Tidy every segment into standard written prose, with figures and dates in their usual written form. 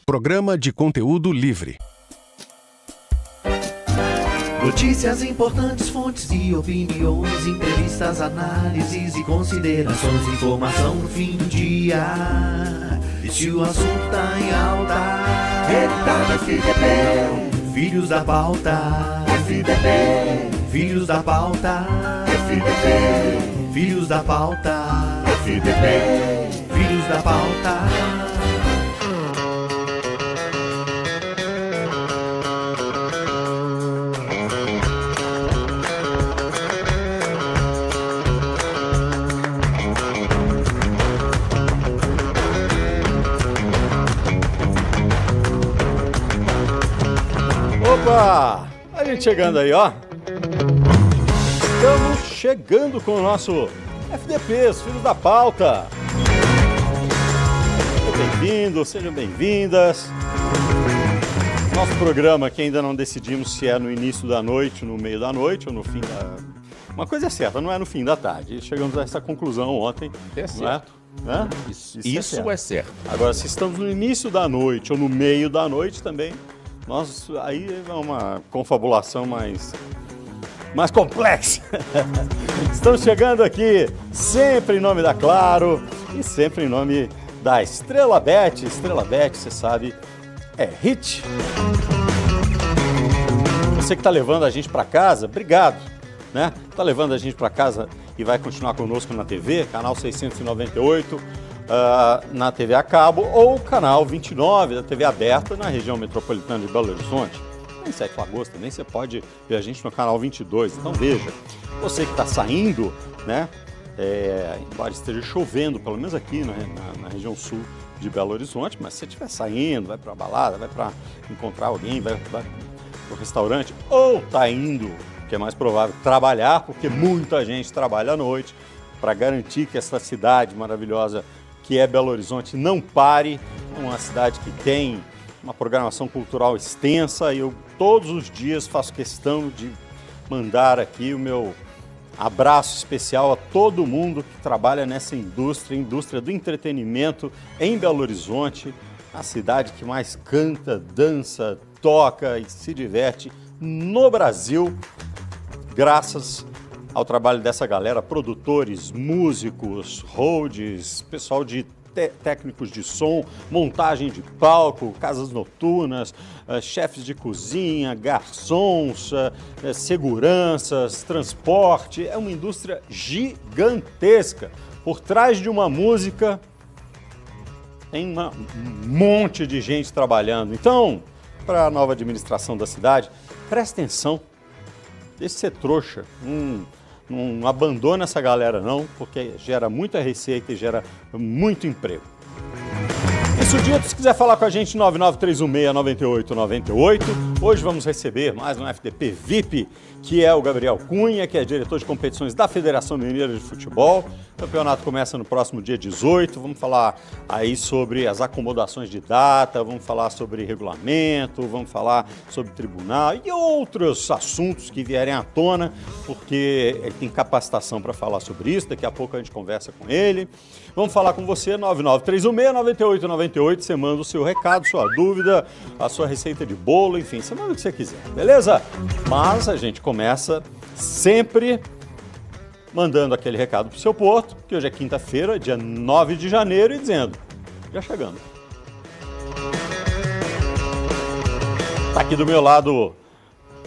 Programa de conteúdo livre. Notícias importantes, fontes e opiniões, entrevistas, análises e considerações, informação no fim do dia. E se o assunto tá em alta, ele tá no FDP. Filhos da pauta, FDP. Filhos da pauta, FDP. Filhos da pauta, FDP. Filhos da pauta. Opa! A gente chegando aí, ó. Estamos chegando com o nosso FDP, os Filhos da Pauta. Sejam bem-vindos, sejam bem-vindas. Nosso programa que ainda não decidimos se é no início da noite, no meio da noite ou no fim da... Uma coisa é certa, não é no fim da tarde. Chegamos a essa conclusão ontem. É certo. Né? Isso é certo. Agora, se estamos no início da noite ou no meio da noite também... aí é uma confabulação mais complexa. Estamos chegando aqui sempre em nome da Claro e sempre em nome da Estrela Bet. Estrela Bet, você sabe, é hit. Você que está levando a gente para casa, obrigado. Né? Está levando a gente para casa e vai continuar conosco na TV, canal 698, na TV a cabo, ou canal 29 da TV aberta na região metropolitana de Belo Horizonte. Em 7 de agosto também você pode ver a gente no canal 22. Então veja, você que está saindo, né, embora esteja chovendo, pelo menos aqui na região sul de Belo Horizonte, mas se você estiver saindo, vai para a balada, vai para encontrar alguém, vai para o restaurante, ou está indo, que é mais provável, trabalhar, porque muita gente trabalha à noite, para garantir que essa cidade maravilhosa que é Belo Horizonte não pare. É uma cidade que tem uma programação cultural extensa e eu todos os dias faço questão de mandar aqui o meu abraço especial a todo mundo que trabalha nessa indústria do entretenimento em Belo Horizonte, a cidade que mais canta, dança, toca e se diverte no Brasil, graças ao trabalho dessa galera, produtores, músicos, holds, pessoal de técnicos de som, montagem de palco, casas noturnas, chefes de cozinha, garçons, seguranças, transporte. É uma indústria gigantesca. Por trás de uma música tem um monte de gente trabalhando. Então, para a nova administração da cidade, presta atenção. Deixa de ser trouxa. Não abandona essa galera não, porque gera muita receita e gera muito emprego. Isso dia, se quiser falar com a gente, 993169898. Hoje vamos receber mais um FDP VIP, que é o Gabriel Cunha, que é diretor de competições da Federação Mineira de Futebol. O campeonato começa no próximo dia 18. Vamos falar aí sobre as acomodações de data, vamos falar sobre regulamento, vamos falar sobre tribunal e outros assuntos que vierem à tona, porque ele tem capacitação para falar sobre isso. Daqui a pouco a gente conversa com ele. Vamos falar com você, 993169898. Você manda o seu recado, sua dúvida, a sua receita de bolo, enfim, você manda o que você quiser, beleza? Mas a gente começa sempre mandando aquele recado pro seu porto, que hoje é quinta-feira, dia 9 de janeiro, e dizendo, já chegando. Tá aqui do meu lado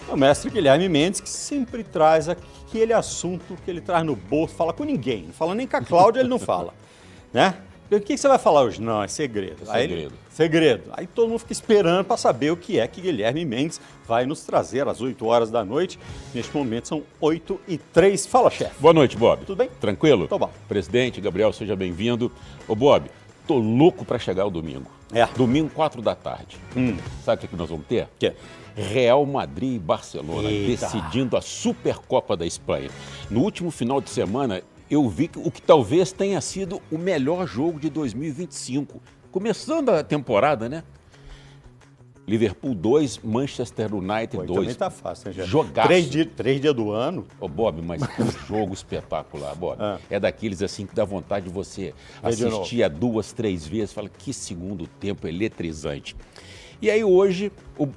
o mestre Guilherme Mendes, que sempre traz aquele assunto que ele traz no bolso, fala com ninguém, não fala nem com a Cláudia, ele não fala, né? O que você vai falar hoje? Não, é segredo. Segredo. Aí todo mundo fica esperando para saber o que é que Guilherme Mendes vai nos trazer às 8 horas da noite. Neste momento são 8h03. Fala, chefe. Boa noite, Bob. Tudo bem? Tranquilo? Tô bom. Presidente, Gabriel, seja bem-vindo. Ô, Bob, tô louco para chegar o domingo. Domingo, 4 da tarde. Sabe o que nós vamos ter? Que? Real Madrid e Barcelona, Eita, decidindo a Supercopa da Espanha. No último final de semana, eu vi o que talvez tenha sido o melhor jogo de 2025. Começando a temporada, né? Liverpool 2, Manchester United 2. Também tá fácil, né, Jeff? Jogaço. 3 dias do ano. Ô, Bob, mas que jogo espetacular, Bob. É daqueles assim que dá vontade de você assistir a 2, 3 vezes. Fala, que segundo tempo eletrizante. E aí hoje,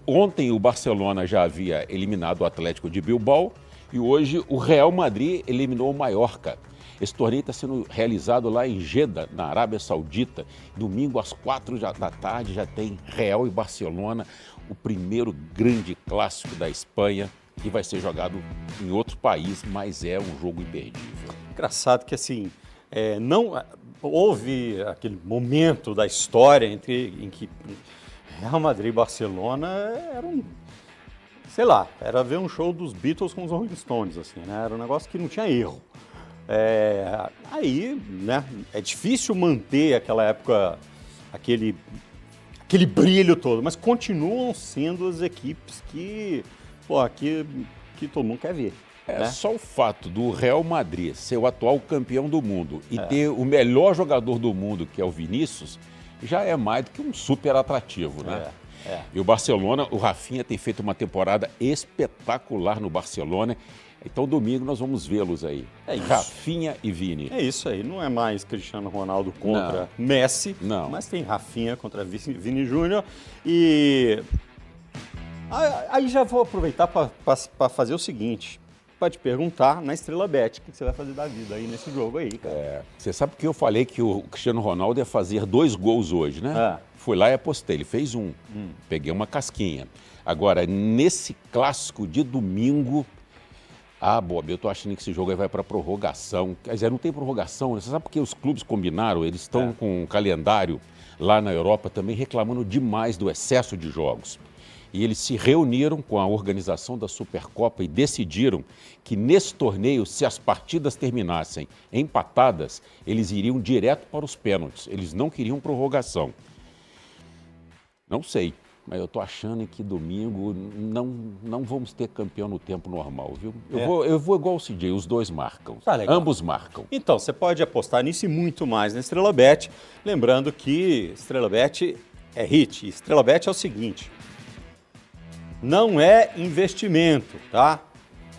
ontem o Barcelona já havia eliminado o Atlético de Bilbao e hoje o Real Madrid eliminou o Mallorca. Esse torneio está sendo realizado lá em Jeddah, na Arábia Saudita. Domingo às 4 da tarde já tem Real e Barcelona, o primeiro grande clássico da Espanha, que vai ser jogado em outro país, mas é um jogo imperdível. Engraçado que assim, não houve aquele momento da história em que Real Madrid e Barcelona era ver um show dos Beatles com os Rolling Stones, assim, né? Era um negócio que não tinha erro. Aí, né, é difícil manter aquela época, aquele brilho todo, mas continuam sendo as equipes que todo mundo quer ver. Né? Só o fato do Real Madrid ser o atual campeão do mundo e ter o melhor jogador do mundo, que é o Vinícius, já é mais do que um super atrativo, né? E o Barcelona, o Rafinha tem feito uma temporada espetacular no Barcelona. Então, domingo, nós vamos vê-los aí. Rafinha e Vini. É isso aí. Não é mais Cristiano Ronaldo contra Messi. Não. Mas tem Rafinha contra Vini Júnior. E aí já vou aproveitar para fazer o seguinte. Para te perguntar na Estrela Bet, o que você vai fazer da vida aí nesse jogo aí, cara? Você sabe que eu falei que o Cristiano Ronaldo ia fazer 2 gols hoje, né? Fui lá e apostei. Ele fez 1. Peguei uma casquinha. Agora, nesse clássico de domingo... Bob, eu tô achando que esse jogo aí vai para prorrogação. Quer dizer, não tem prorrogação, né? Você sabe porque os clubes combinaram, eles estão com um calendário lá na Europa também reclamando demais do excesso de jogos. E eles se reuniram com a organização da Supercopa e decidiram que nesse torneio, se as partidas terminassem empatadas, eles iriam direto para os pênaltis. Eles não queriam prorrogação. Não sei. Mas eu tô achando que domingo não vamos ter campeão no tempo normal, viu? Eu vou igual o CJ, os dois marcam. Tá legal. Ambos marcam. Então, você pode apostar nisso e muito mais na Estrela Bet. Lembrando que Estrela Bet é hit. Estrela Bet é o seguinte, não é investimento, tá?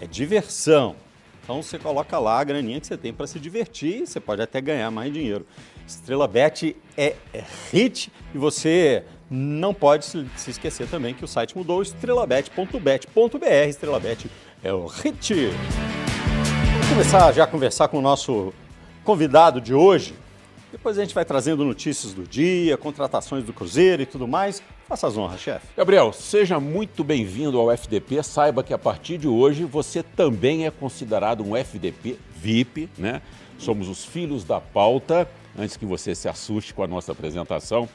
É diversão. Então, você coloca lá a graninha que você tem para se divertir e você pode até ganhar mais dinheiro. Estrela Bet é hit e você... Não pode se esquecer também que o site mudou, estrelabet.bet.br. Estrelabet é o hit. Vamos começar já a conversar com o nosso convidado de hoje. Depois a gente vai trazendo notícias do dia, contratações do Cruzeiro e tudo mais. Faça as honras, chefe. Gabriel, seja muito bem-vindo ao FDP. Saiba que a partir de hoje você também é considerado um FDP VIP, né? Somos os filhos da pauta, antes que você se assuste com a nossa apresentação.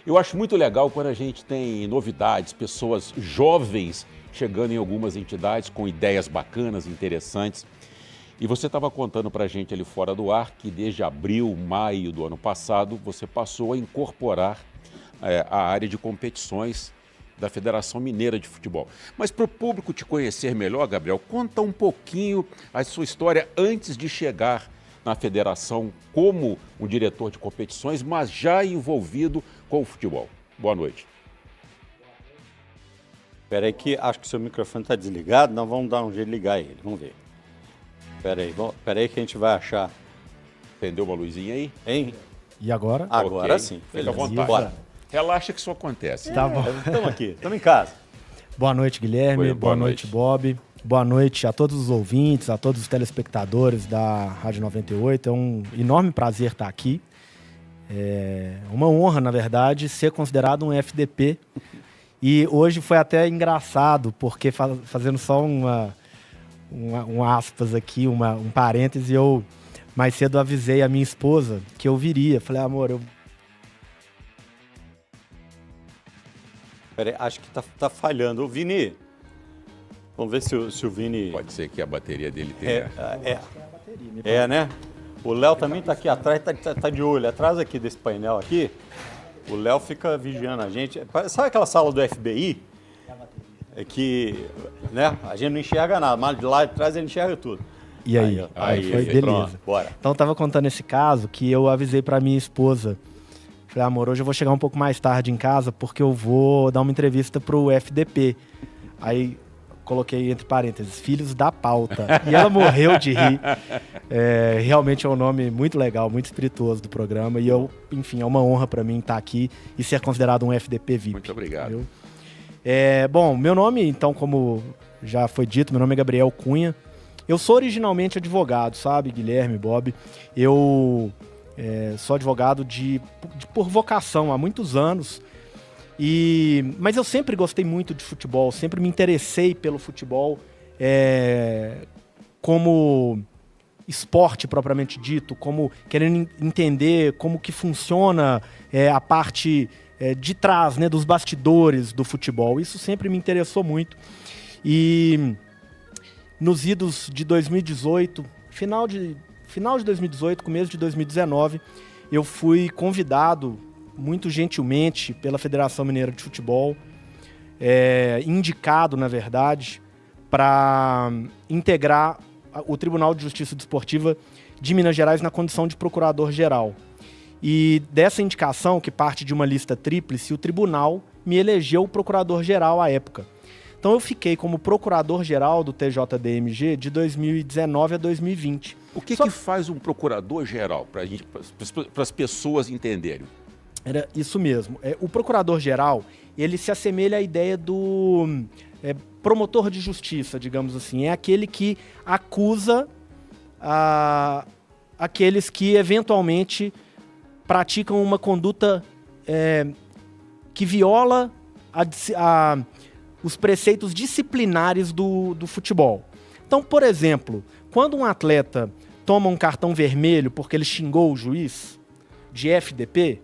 Eu acho muito legal quando a gente tem novidades, pessoas jovens chegando em algumas entidades com ideias bacanas, interessantes. E você estava contando para a gente ali fora do ar que desde abril, maio do ano passado, você passou a incorporar a área de competições da Federação Mineira de Futebol. Mas para o público te conhecer melhor, Gabriel, conta um pouquinho a sua história antes de chegar na federação como um diretor de competições, mas já envolvido com o futebol. Boa noite. Espera aí que acho que o seu microfone está desligado, nós vamos dar um jeito de ligar ele, vamos ver. Espera aí que a gente vai achar. Acendeu uma luzinha aí? Hein? E agora? Agora sim. Fica à vontade. Bora. Relaxa que isso acontece. Tá bom. Estamos aqui, estamos em casa. Boa noite, Guilherme. Boa noite, noite, Bob. Boa noite a todos os ouvintes, a todos os telespectadores da Rádio 98. É um enorme prazer estar aqui. É uma honra, na verdade, ser considerado um FDP. E hoje foi até engraçado, porque fazendo só um aspas aqui, um parêntese, eu mais cedo avisei a minha esposa que eu viria. Falei, amor, Peraí, acho que tá falhando. O Vini, vamos ver se o Vini... Pode ser que a bateria dele tenha... né? O Léo também tá aqui atrás, tá de olho. Atrás aqui desse painel aqui, o Léo fica vigiando a gente. Sabe aquela sala do FBI? É que, né, a gente não enxerga nada, mas de lá de trás a gente enxerga tudo. E aí? Aí foi beleza. Pronto, bora. Então eu tava contando esse caso que eu avisei para minha esposa Falei, amor, hoje eu vou chegar um pouco mais tarde em casa porque eu vou dar uma entrevista pro FDP. Aí coloquei entre parênteses, Filhos da Pauta. E ela morreu de rir. Realmente é um nome muito legal, muito espirituoso do programa. E enfim, é uma honra para mim estar aqui e ser considerado um FDP VIP. Muito obrigado. Viu? Bom, meu nome, então, como já foi dito, meu nome é Gabriel Cunha. Eu sou originalmente advogado, sabe, Guilherme, Bob? Eu sou advogado por vocação há muitos anos. Mas eu sempre gostei muito de futebol, sempre me interessei pelo futebol como esporte propriamente dito, como querendo entender como que funciona a parte de trás, né, dos bastidores do futebol. Isso sempre me interessou muito. E nos idos de 2018, final de 2018, começo de 2019, eu fui convidado muito gentilmente pela Federação Mineira de Futebol, indicado, na verdade, para integrar o Tribunal de Justiça Desportiva de Minas Gerais na condição de procurador-geral. E dessa indicação, que parte de uma lista tríplice, o tribunal me elegeu procurador-geral à época. Então eu fiquei como procurador-geral do TJDMG de 2019 a 2020. O que faz um procurador-geral, para as pessoas entenderem? Era isso mesmo. O procurador-geral, ele se assemelha à ideia do promotor de justiça, digamos assim. É aquele que acusa aqueles que eventualmente praticam uma conduta que viola os preceitos disciplinares do futebol. Então, por exemplo, quando um atleta toma um cartão vermelho porque ele xingou o juiz de FDP,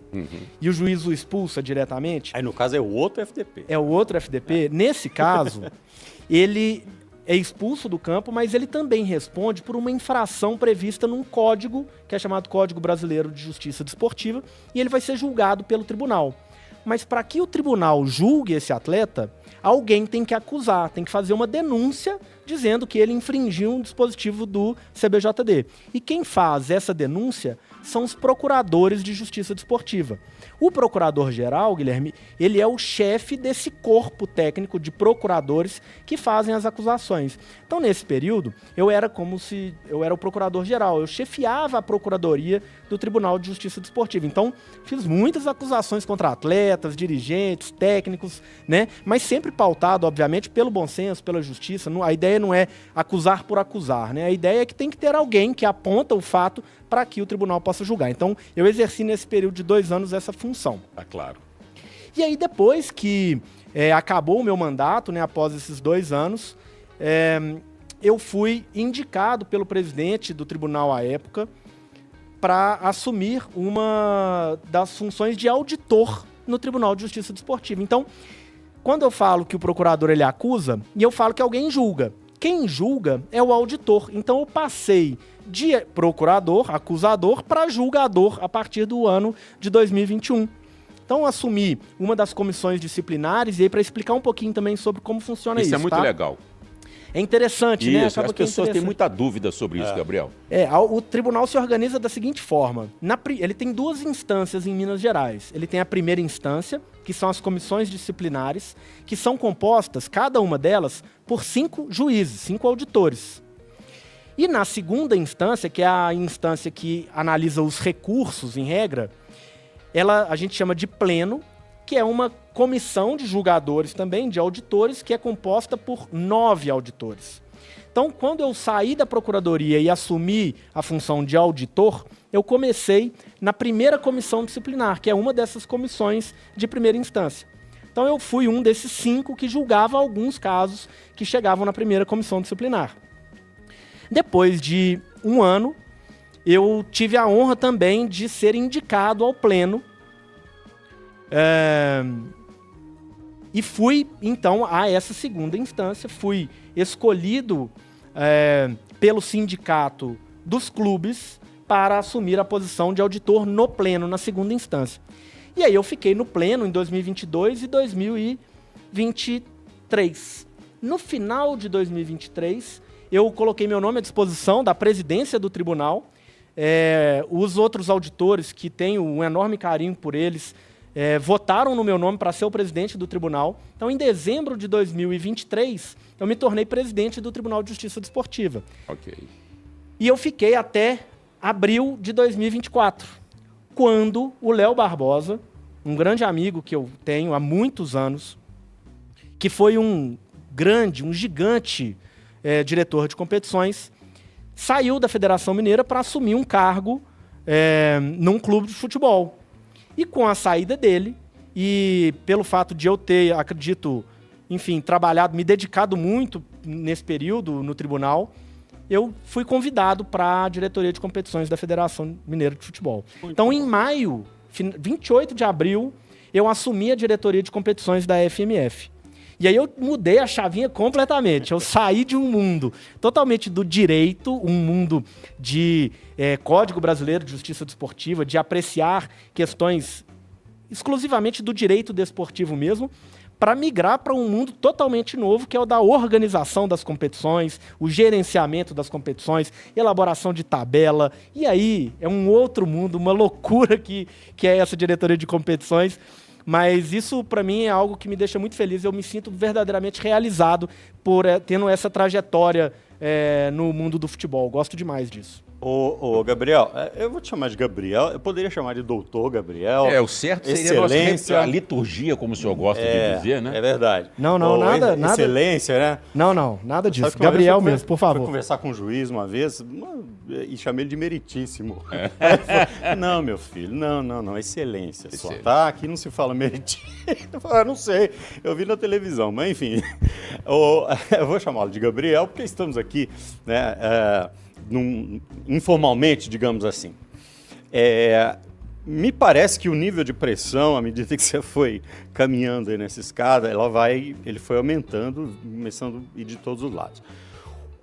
e o juiz o expulsa diretamente... Aí, no caso, é o outro FDP. É o outro FDP. Nesse caso, ele é expulso do campo, mas ele também responde por uma infração prevista num código, que é chamado Código Brasileiro de Justiça Desportiva, e ele vai ser julgado pelo tribunal. Mas para que o tribunal julgue esse atleta, alguém tem que acusar, tem que fazer uma denúncia dizendo que ele infringiu um dispositivo do CBJD. E quem faz essa denúncia são os procuradores de justiça desportiva. O procurador-geral, Guilherme, ele é o chefe desse corpo técnico de procuradores que fazem as acusações. Então, nesse período, eu era o procurador-geral, eu chefiava a procuradoria do Tribunal de Justiça Desportiva. Então, fiz muitas acusações contra atletas, dirigentes, técnicos, né? Mas sempre pautado, obviamente, pelo bom senso, pela justiça. A ideia não é acusar por acusar, né? A ideia é que tem que ter alguém que aponta o fato para que o tribunal possa julgar. Então, eu exerci nesse período de 2 anos essa função. Claro. E aí, depois que acabou o meu mandato, né, após esses 2 anos, eu fui indicado pelo presidente do tribunal à época para assumir uma das funções de auditor no Tribunal de Justiça Desportiva. Então, quando eu falo que o procurador ele acusa, e eu falo que alguém julga. Quem julga é o auditor. Então eu passei de procurador, acusador, para julgador a partir do ano de 2021. Então eu assumi uma das comissões disciplinares e aí para explicar um pouquinho também sobre como funciona isso. Isso é muito legal. É interessante, né? As pessoas têm muita dúvida sobre isso, Gabriel. O tribunal se organiza da seguinte forma. Ele tem 2 instâncias em Minas Gerais. Ele tem a primeira instância, que são as comissões disciplinares, que são compostas, cada uma delas, por 5 juízes, 5 auditores. E na segunda instância, que é a instância que analisa os recursos, em regra, a gente chama de pleno, que é uma comissão de julgadores também, de auditores, que é composta por 9 auditores. Então, quando eu saí da procuradoria e assumi a função de auditor, eu comecei na primeira comissão disciplinar, que é uma dessas comissões de primeira instância. Então, eu fui um desses 5 que julgava alguns casos que chegavam na primeira comissão disciplinar. Depois de 1 ano, eu tive a honra também de ser indicado ao pleno. E fui, então, a essa segunda instância. Fui escolhido pelo sindicato dos clubes para assumir a posição de auditor no pleno, na segunda instância. E aí eu fiquei no pleno em 2022 e 2023. No final de 2023, eu coloquei meu nome à disposição da presidência do tribunal Os outros auditores, que tenho um enorme carinho por eles, votaram no meu nome para ser o presidente do tribunal. Então, em dezembro de 2023, eu me tornei presidente do Tribunal de Justiça Desportiva. Ok. E eu fiquei até abril de 2024, quando o Léo Barbosa, um grande amigo que eu tenho há muitos anos, que foi um gigante diretor de competições, saiu da Federação Mineira para assumir um cargo num clube de futebol. E com a saída dele, e pelo fato de eu ter, acredito, enfim, trabalhado, me dedicado muito nesse período no tribunal, eu fui convidado para a diretoria de competições da Federação Mineira de Futebol. Então, em maio, 28 de abril, eu assumi a diretoria de competições da FMF. E aí eu mudei a chavinha completamente. Eu saí de um mundo totalmente do direito, um mundo de Código Brasileiro de Justiça Desportiva, de apreciar questões exclusivamente do direito desportivo mesmo, para migrar para um mundo totalmente novo, que é o da organização das competições, o gerenciamento das competições, elaboração de tabela. E aí é um outro mundo, uma loucura que é essa diretoria de competições. Mas isso, para mim, é algo que me deixa muito feliz. Eu me sinto verdadeiramente realizado por tendo essa trajetória no mundo do futebol. Gosto demais disso. Ô, Gabriel, eu vou te chamar de Gabriel, eu poderia chamar de doutor Gabriel. O certo seria excelência. A liturgia, como o senhor gosta de dizer, né? É verdade. Não, nada. Excelência, né? Não, nada disso. Gabriel mesmo, por favor. Fui conversar com um juiz uma vez e chamei ele de meritíssimo. Não, meu filho, não, excelência só, tá? Aqui não se fala meritíssimo. Eu falei, não sei, eu vi na televisão, mas enfim. Eu vou chamá-lo de Gabriel, porque estamos aqui, né? Informalmente, digamos assim. Me parece que o nível de pressão, à medida que você foi caminhando aí nessa escada, ele foi aumentando, começando a ir de todos os lados.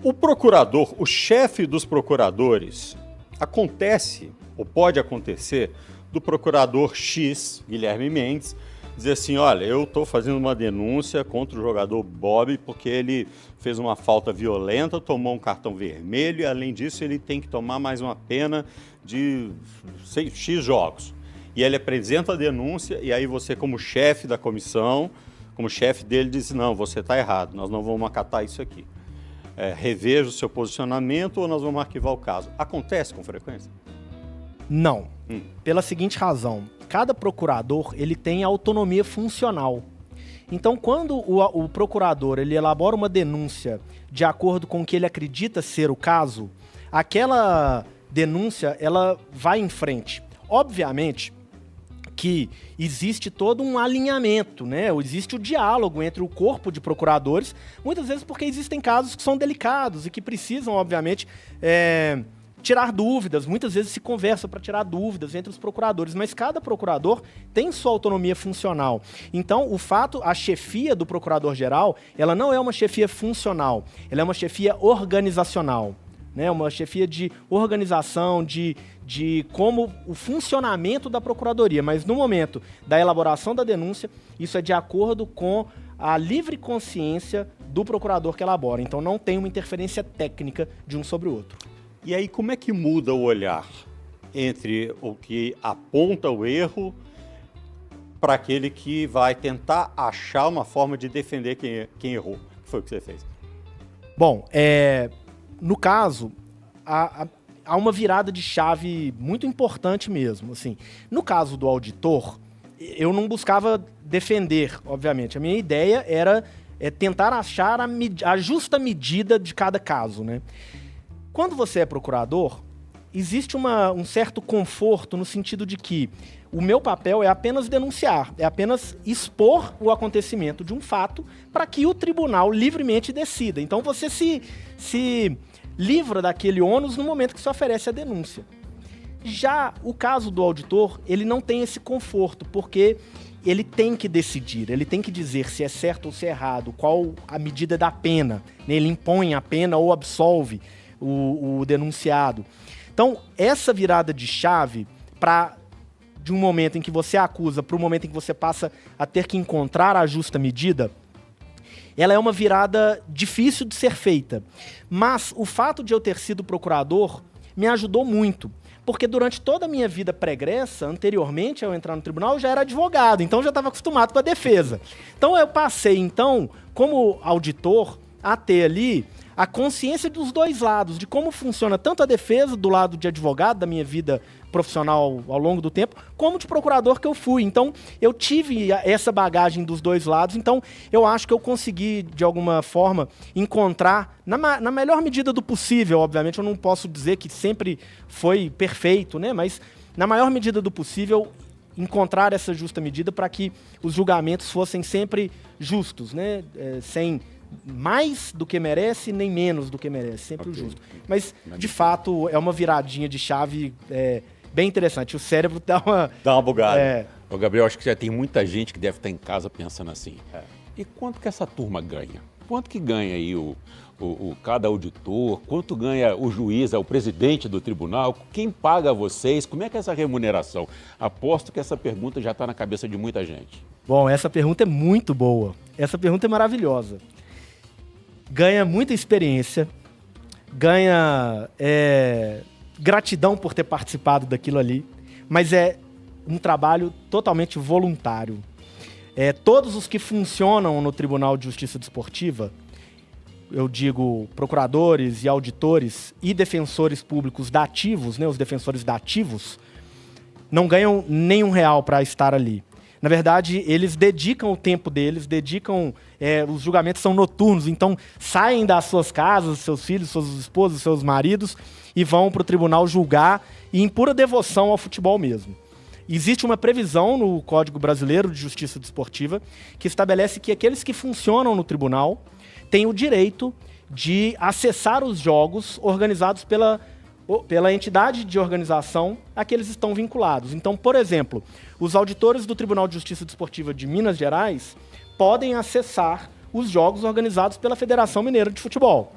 O procurador, o chefe dos procuradores, acontece, ou pode acontecer, do procurador X, Guilherme Mendes, dizer assim, olha, eu estou fazendo uma denúncia contra o jogador Bob porque ele fez uma falta violenta, tomou um cartão vermelho e, além disso, ele tem que tomar mais uma pena de X jogos. E ele apresenta a denúncia e aí você, como chefe da comissão, como chefe dele, diz, não, você está errado, nós não vamos acatar isso aqui. Reveja o seu posicionamento ou nós vamos arquivar o caso. Acontece com frequência? Não. Pela seguinte razão. Cada procurador ele tem autonomia funcional. Então, quando o procurador ele elabora uma denúncia de acordo com o que ele acredita ser o caso, aquela denúncia ela vai em frente. Obviamente que existe todo um alinhamento, né? Existe o diálogo entre o corpo de procuradores, muitas vezes porque existem casos que são delicados e que precisam, obviamente, tirar dúvidas, muitas vezes se conversa para tirar dúvidas entre os procuradores, mas cada procurador tem sua autonomia funcional. Então, a chefia do procurador-geral, ela não é uma chefia funcional, ela é uma chefia organizacional, né? Uma chefia de organização, de como o funcionamento da procuradoria, mas no momento da elaboração da denúncia, isso é de acordo com a livre consciência do procurador que elabora. Então, não tem uma interferência técnica de um sobre o outro. E aí, como é que muda o olhar entre o que aponta o erro para aquele que vai tentar achar uma forma de defender quem errou? O que foi que você fez? Bom, no caso, há uma virada de chave muito importante mesmo. Assim, no caso do auditor, eu não buscava defender, obviamente. A minha ideia era tentar achar a justa medida de cada caso, né? Quando você é procurador, existe um certo conforto no sentido de que o meu papel é apenas denunciar, é apenas expor o acontecimento de um fato para que o tribunal livremente decida. Então você se livra daquele ônus no momento que se oferece a denúncia. Já o caso do auditor, ele não tem esse conforto, porque ele tem que decidir, ele tem que dizer se é certo ou se é errado, qual a medida da pena, né? Ele impõe a pena ou absolve o denunciado. Então, essa virada de chave de um momento em que você acusa para o momento em que você passa a ter que encontrar a justa medida, ela é uma virada difícil de ser feita. Mas o fato de eu ter sido procurador me ajudou muito, porque durante toda a minha vida pregressa, anteriormente a eu entrar no tribunal, eu já era advogado, então eu já estava acostumado com a defesa. Então eu passei, então, como auditor, a ter ali a consciência dos dois lados, de como funciona tanto a defesa do lado de advogado, da minha vida profissional ao longo do tempo, como de procurador que eu fui. Então, eu tive essa bagagem dos dois lados, então eu acho que eu consegui, de alguma forma, encontrar, na melhor medida do possível, obviamente, eu não posso dizer que sempre foi perfeito, né? Mas, na maior medida do possível, encontrar essa justa medida para que os julgamentos fossem sempre justos, né? Sem mais do que merece, nem menos do que merece, sempre o justo. Mas, de fato, é uma viradinha de chave bem interessante. O cérebro dá uma bugada. Ô, Gabriel, acho que já tem muita gente que deve estar em casa pensando assim. E quanto que essa turma ganha? Quanto que ganha aí cada auditor? Quanto ganha o juiz, o presidente do tribunal? Quem paga vocês? Como é que é essa remuneração? Aposto que essa pergunta já está na cabeça de muita gente. Bom, essa pergunta é muito boa. Essa pergunta é maravilhosa. Ganha muita experiência, ganha gratidão por ter participado daquilo ali, mas é um trabalho totalmente voluntário. Todos os que funcionam no Tribunal de Justiça Desportiva, eu digo procuradores e auditores e defensores públicos dativos, né, os defensores dativos, não ganham nenhum real para estar ali. Na verdade, eles dedicam o tempo deles, os julgamentos são noturnos, então saem das suas casas, seus filhos, suas esposas, seus maridos, e vão para o tribunal julgar, e em pura devoção ao futebol mesmo. Existe uma previsão no Código Brasileiro de Justiça Desportiva que estabelece que aqueles que funcionam no tribunal têm o direito de acessar os jogos organizados pela entidade de organização a que eles estão vinculados. Então, por exemplo, os auditores do Tribunal de Justiça Desportiva de Minas Gerais podem acessar os jogos organizados pela Federação Mineira de Futebol.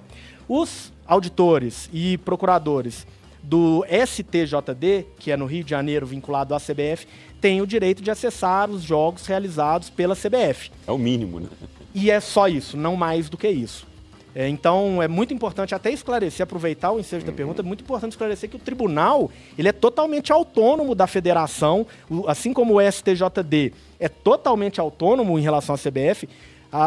Os auditores e procuradores do STJD, que é no Rio de Janeiro, vinculado à CBF, têm o direito de acessar os jogos realizados pela CBF. É o mínimo, né? E é só isso, não mais do que isso. Então, é muito importante até esclarecer, aproveitar o ensejo da pergunta, é muito importante esclarecer que o tribunal ele é totalmente autônomo da federação, assim como o STJD é totalmente autônomo em relação à CBF,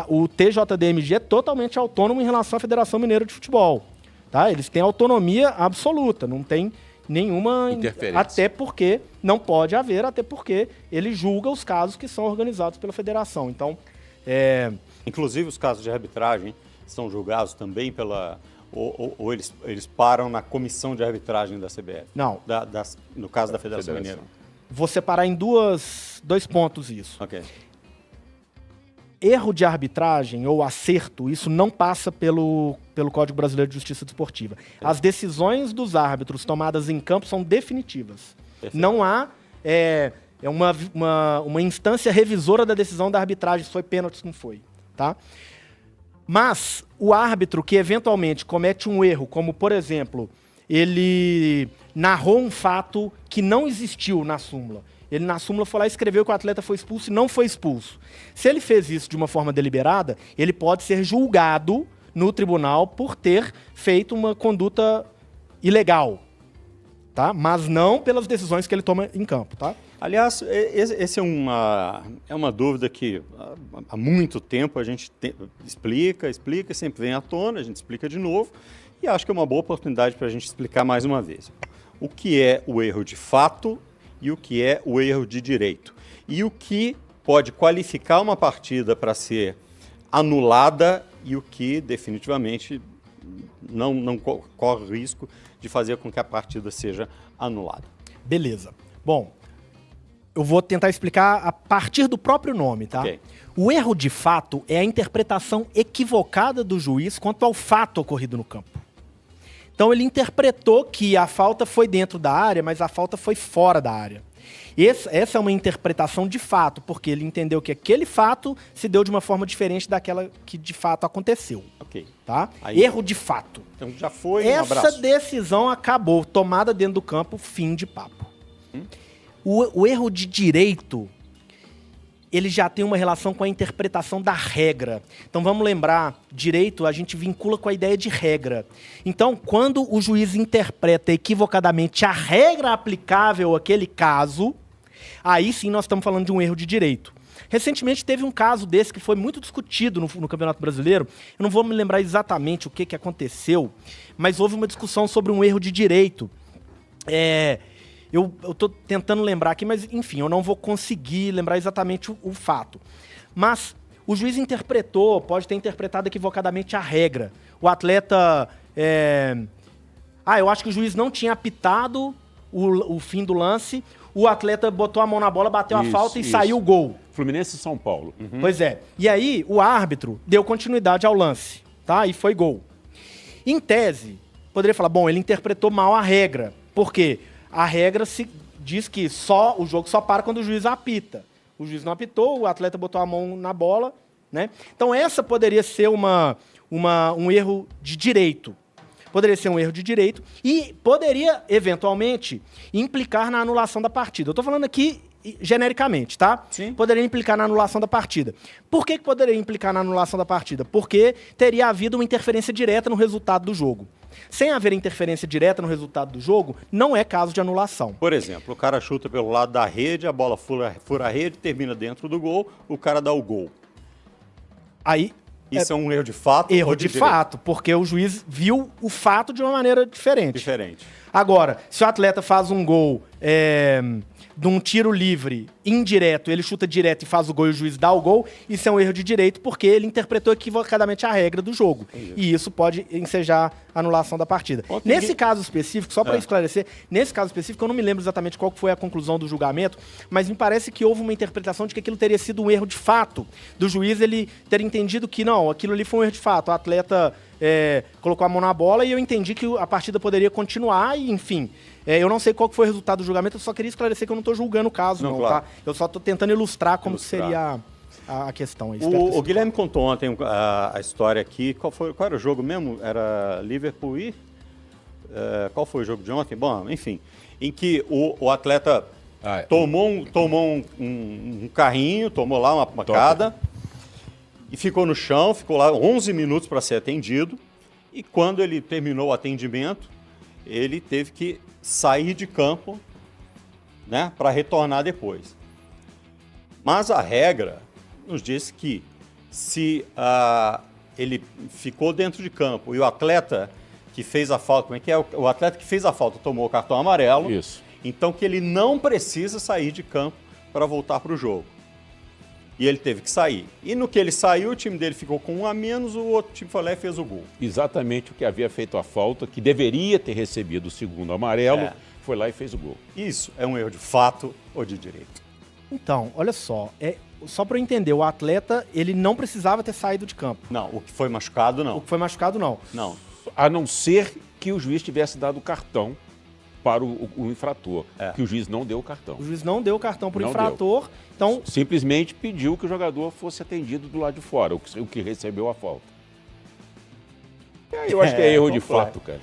o TJDMG é totalmente autônomo em relação à Federação Mineira de Futebol. Tá? Eles têm autonomia absoluta, não tem nenhuma interferência. Até porque não pode haver, até porque ele julga os casos que são organizados pela federação. Então, Inclusive os casos de arbitragem são julgados também pela... Ou eles param na comissão de arbitragem da CBF? Não. No caso da Federação Mineira. Vou separar em dois pontos isso. Ok. Erro de arbitragem ou acerto, isso não passa pelo Código Brasileiro de Justiça Desportiva. As decisões dos árbitros tomadas em campo são definitivas. Perfeito. Não há uma instância revisora da decisão da arbitragem, se foi pênalti, se não foi. Tá? Mas o árbitro que eventualmente comete um erro, como, por exemplo, ele narrou um fato que não existiu na súmula. Ele na súmula foi lá e escreveu que o atleta foi expulso e não foi expulso. Se ele fez isso de uma forma deliberada, ele pode ser julgado no tribunal por ter feito uma conduta ilegal, tá? Mas não pelas decisões que ele toma em campo. Tá? Aliás, essa é uma dúvida que há muito tempo a gente explica, sempre vem à tona, a gente explica de novo, e acho que é uma boa oportunidade para a gente explicar mais uma vez. O que é o erro de fato e o que é o erro de direito. E o que pode qualificar uma partida para ser anulada e o que definitivamente não corre o risco de fazer com que a partida seja anulada. Beleza. Bom, eu vou tentar explicar a partir do próprio nome, tá? Okay. O erro de fato é a interpretação equivocada do juiz quanto ao fato ocorrido no campo. Então ele interpretou que a falta foi dentro da área, mas a falta foi fora da área. Essa é uma interpretação de fato, porque ele entendeu que aquele fato se deu de uma forma diferente daquela que de fato aconteceu. Ok. Tá? Aí, erro de fato. Então já foi, um abraço. Essa decisão acabou, tomada dentro do campo, fim de papo. O erro de direito, ele já tem uma relação com a interpretação da regra. Então vamos lembrar, direito a gente vincula com a ideia de regra. Então, quando o juiz interpreta equivocadamente a regra aplicável àquele caso, aí sim nós estamos falando de um erro de direito. Recentemente teve um caso desse que foi muito discutido no Campeonato Brasileiro. Eu não vou me lembrar exatamente o que aconteceu, mas houve uma discussão sobre um erro de direito. Eu estou tentando lembrar aqui, mas enfim, eu não vou conseguir lembrar exatamente o fato. Mas o juiz interpretou, pode ter interpretado equivocadamente a regra. O atleta... eu acho que o juiz não tinha apitado o fim do lance. O atleta botou a mão na bola, bateu a falta e saiu o gol. Fluminense e São Paulo. Pois é. E aí, o árbitro deu continuidade ao lance, tá? E foi gol. Em tese, poderia falar, bom, ele interpretou mal a regra. Por quê? A regra diz que o jogo só para quando o juiz apita. O juiz não apitou, o atleta botou a mão na bola, né? Então, essa poderia ser um erro de direito. Poderia ser um erro de direito e poderia, eventualmente, implicar na anulação da partida. Eu estou falando aqui genericamente, tá? Sim. Poderia implicar na anulação da partida. Por que poderia implicar na anulação da partida? Porque teria havido uma interferência direta no resultado do jogo. Sem haver interferência direta no resultado do jogo, não é caso de anulação. Por exemplo, o cara chuta pelo lado da rede, a bola fura a rede, termina dentro do gol, o cara dá o gol. Aí... Isso é um erro de fato? Erro de fato, porque o juiz viu o fato de uma maneira diferente. Agora, se o atleta faz um gol de um tiro livre indireto, ele chuta direto e faz o gol e o juiz dá o gol, isso é um erro de direito porque ele interpretou equivocadamente a regra do jogo. Entendi. E isso pode ensejar a anulação da partida. Nesse caso específico, só para esclarecer, nesse caso específico eu não me lembro exatamente qual foi a conclusão do julgamento, mas me parece que houve uma interpretação de que aquilo teria sido um erro de fato, do juiz ele ter entendido que não, aquilo ali foi um erro de fato, o atleta colocou a mão na bola e eu entendi que a partida poderia continuar e, enfim, eu não sei qual foi o resultado do julgamento, eu só queria esclarecer que eu não estou julgando o caso, não, claro. Tá? Eu só estou tentando ilustrar como seria a questão. O Guilherme contou ontem a história aqui, qual era o jogo mesmo? Era Liverpool e... qual foi o jogo de ontem? Bom, enfim, em que o atleta tomou um carrinho, tomou lá uma pancada e ficou no chão, ficou lá 11 minutos para ser atendido e quando ele terminou o atendimento, ele teve que sair de campo, né, para retornar depois. Mas a regra nos diz que se ele ficou dentro de campo e o atleta que fez a falta, como é que é? O atleta que fez a falta tomou o cartão amarelo, isso. Então que ele não precisa sair de campo para voltar para o jogo. E ele teve que sair. E no que ele saiu, o time dele ficou com 1 a menos, o outro time foi lá e fez o gol. Exatamente o que havia feito a falta, que deveria ter recebido o segundo amarelo, foi lá e fez o gol. Isso é um erro de fato ou de direito? Então, olha só, só para eu entender, o atleta, ele não precisava ter saído de campo. Não, o que foi machucado, não. O que foi machucado, não. Não. A não ser que o juiz tivesse dado o cartão para o infrator, que o juiz não deu o cartão. O juiz não deu o cartão para o infrator, então... Simplesmente pediu que o jogador fosse atendido do lado de fora, o que recebeu a falta. Eu acho que é erro de fato, cara.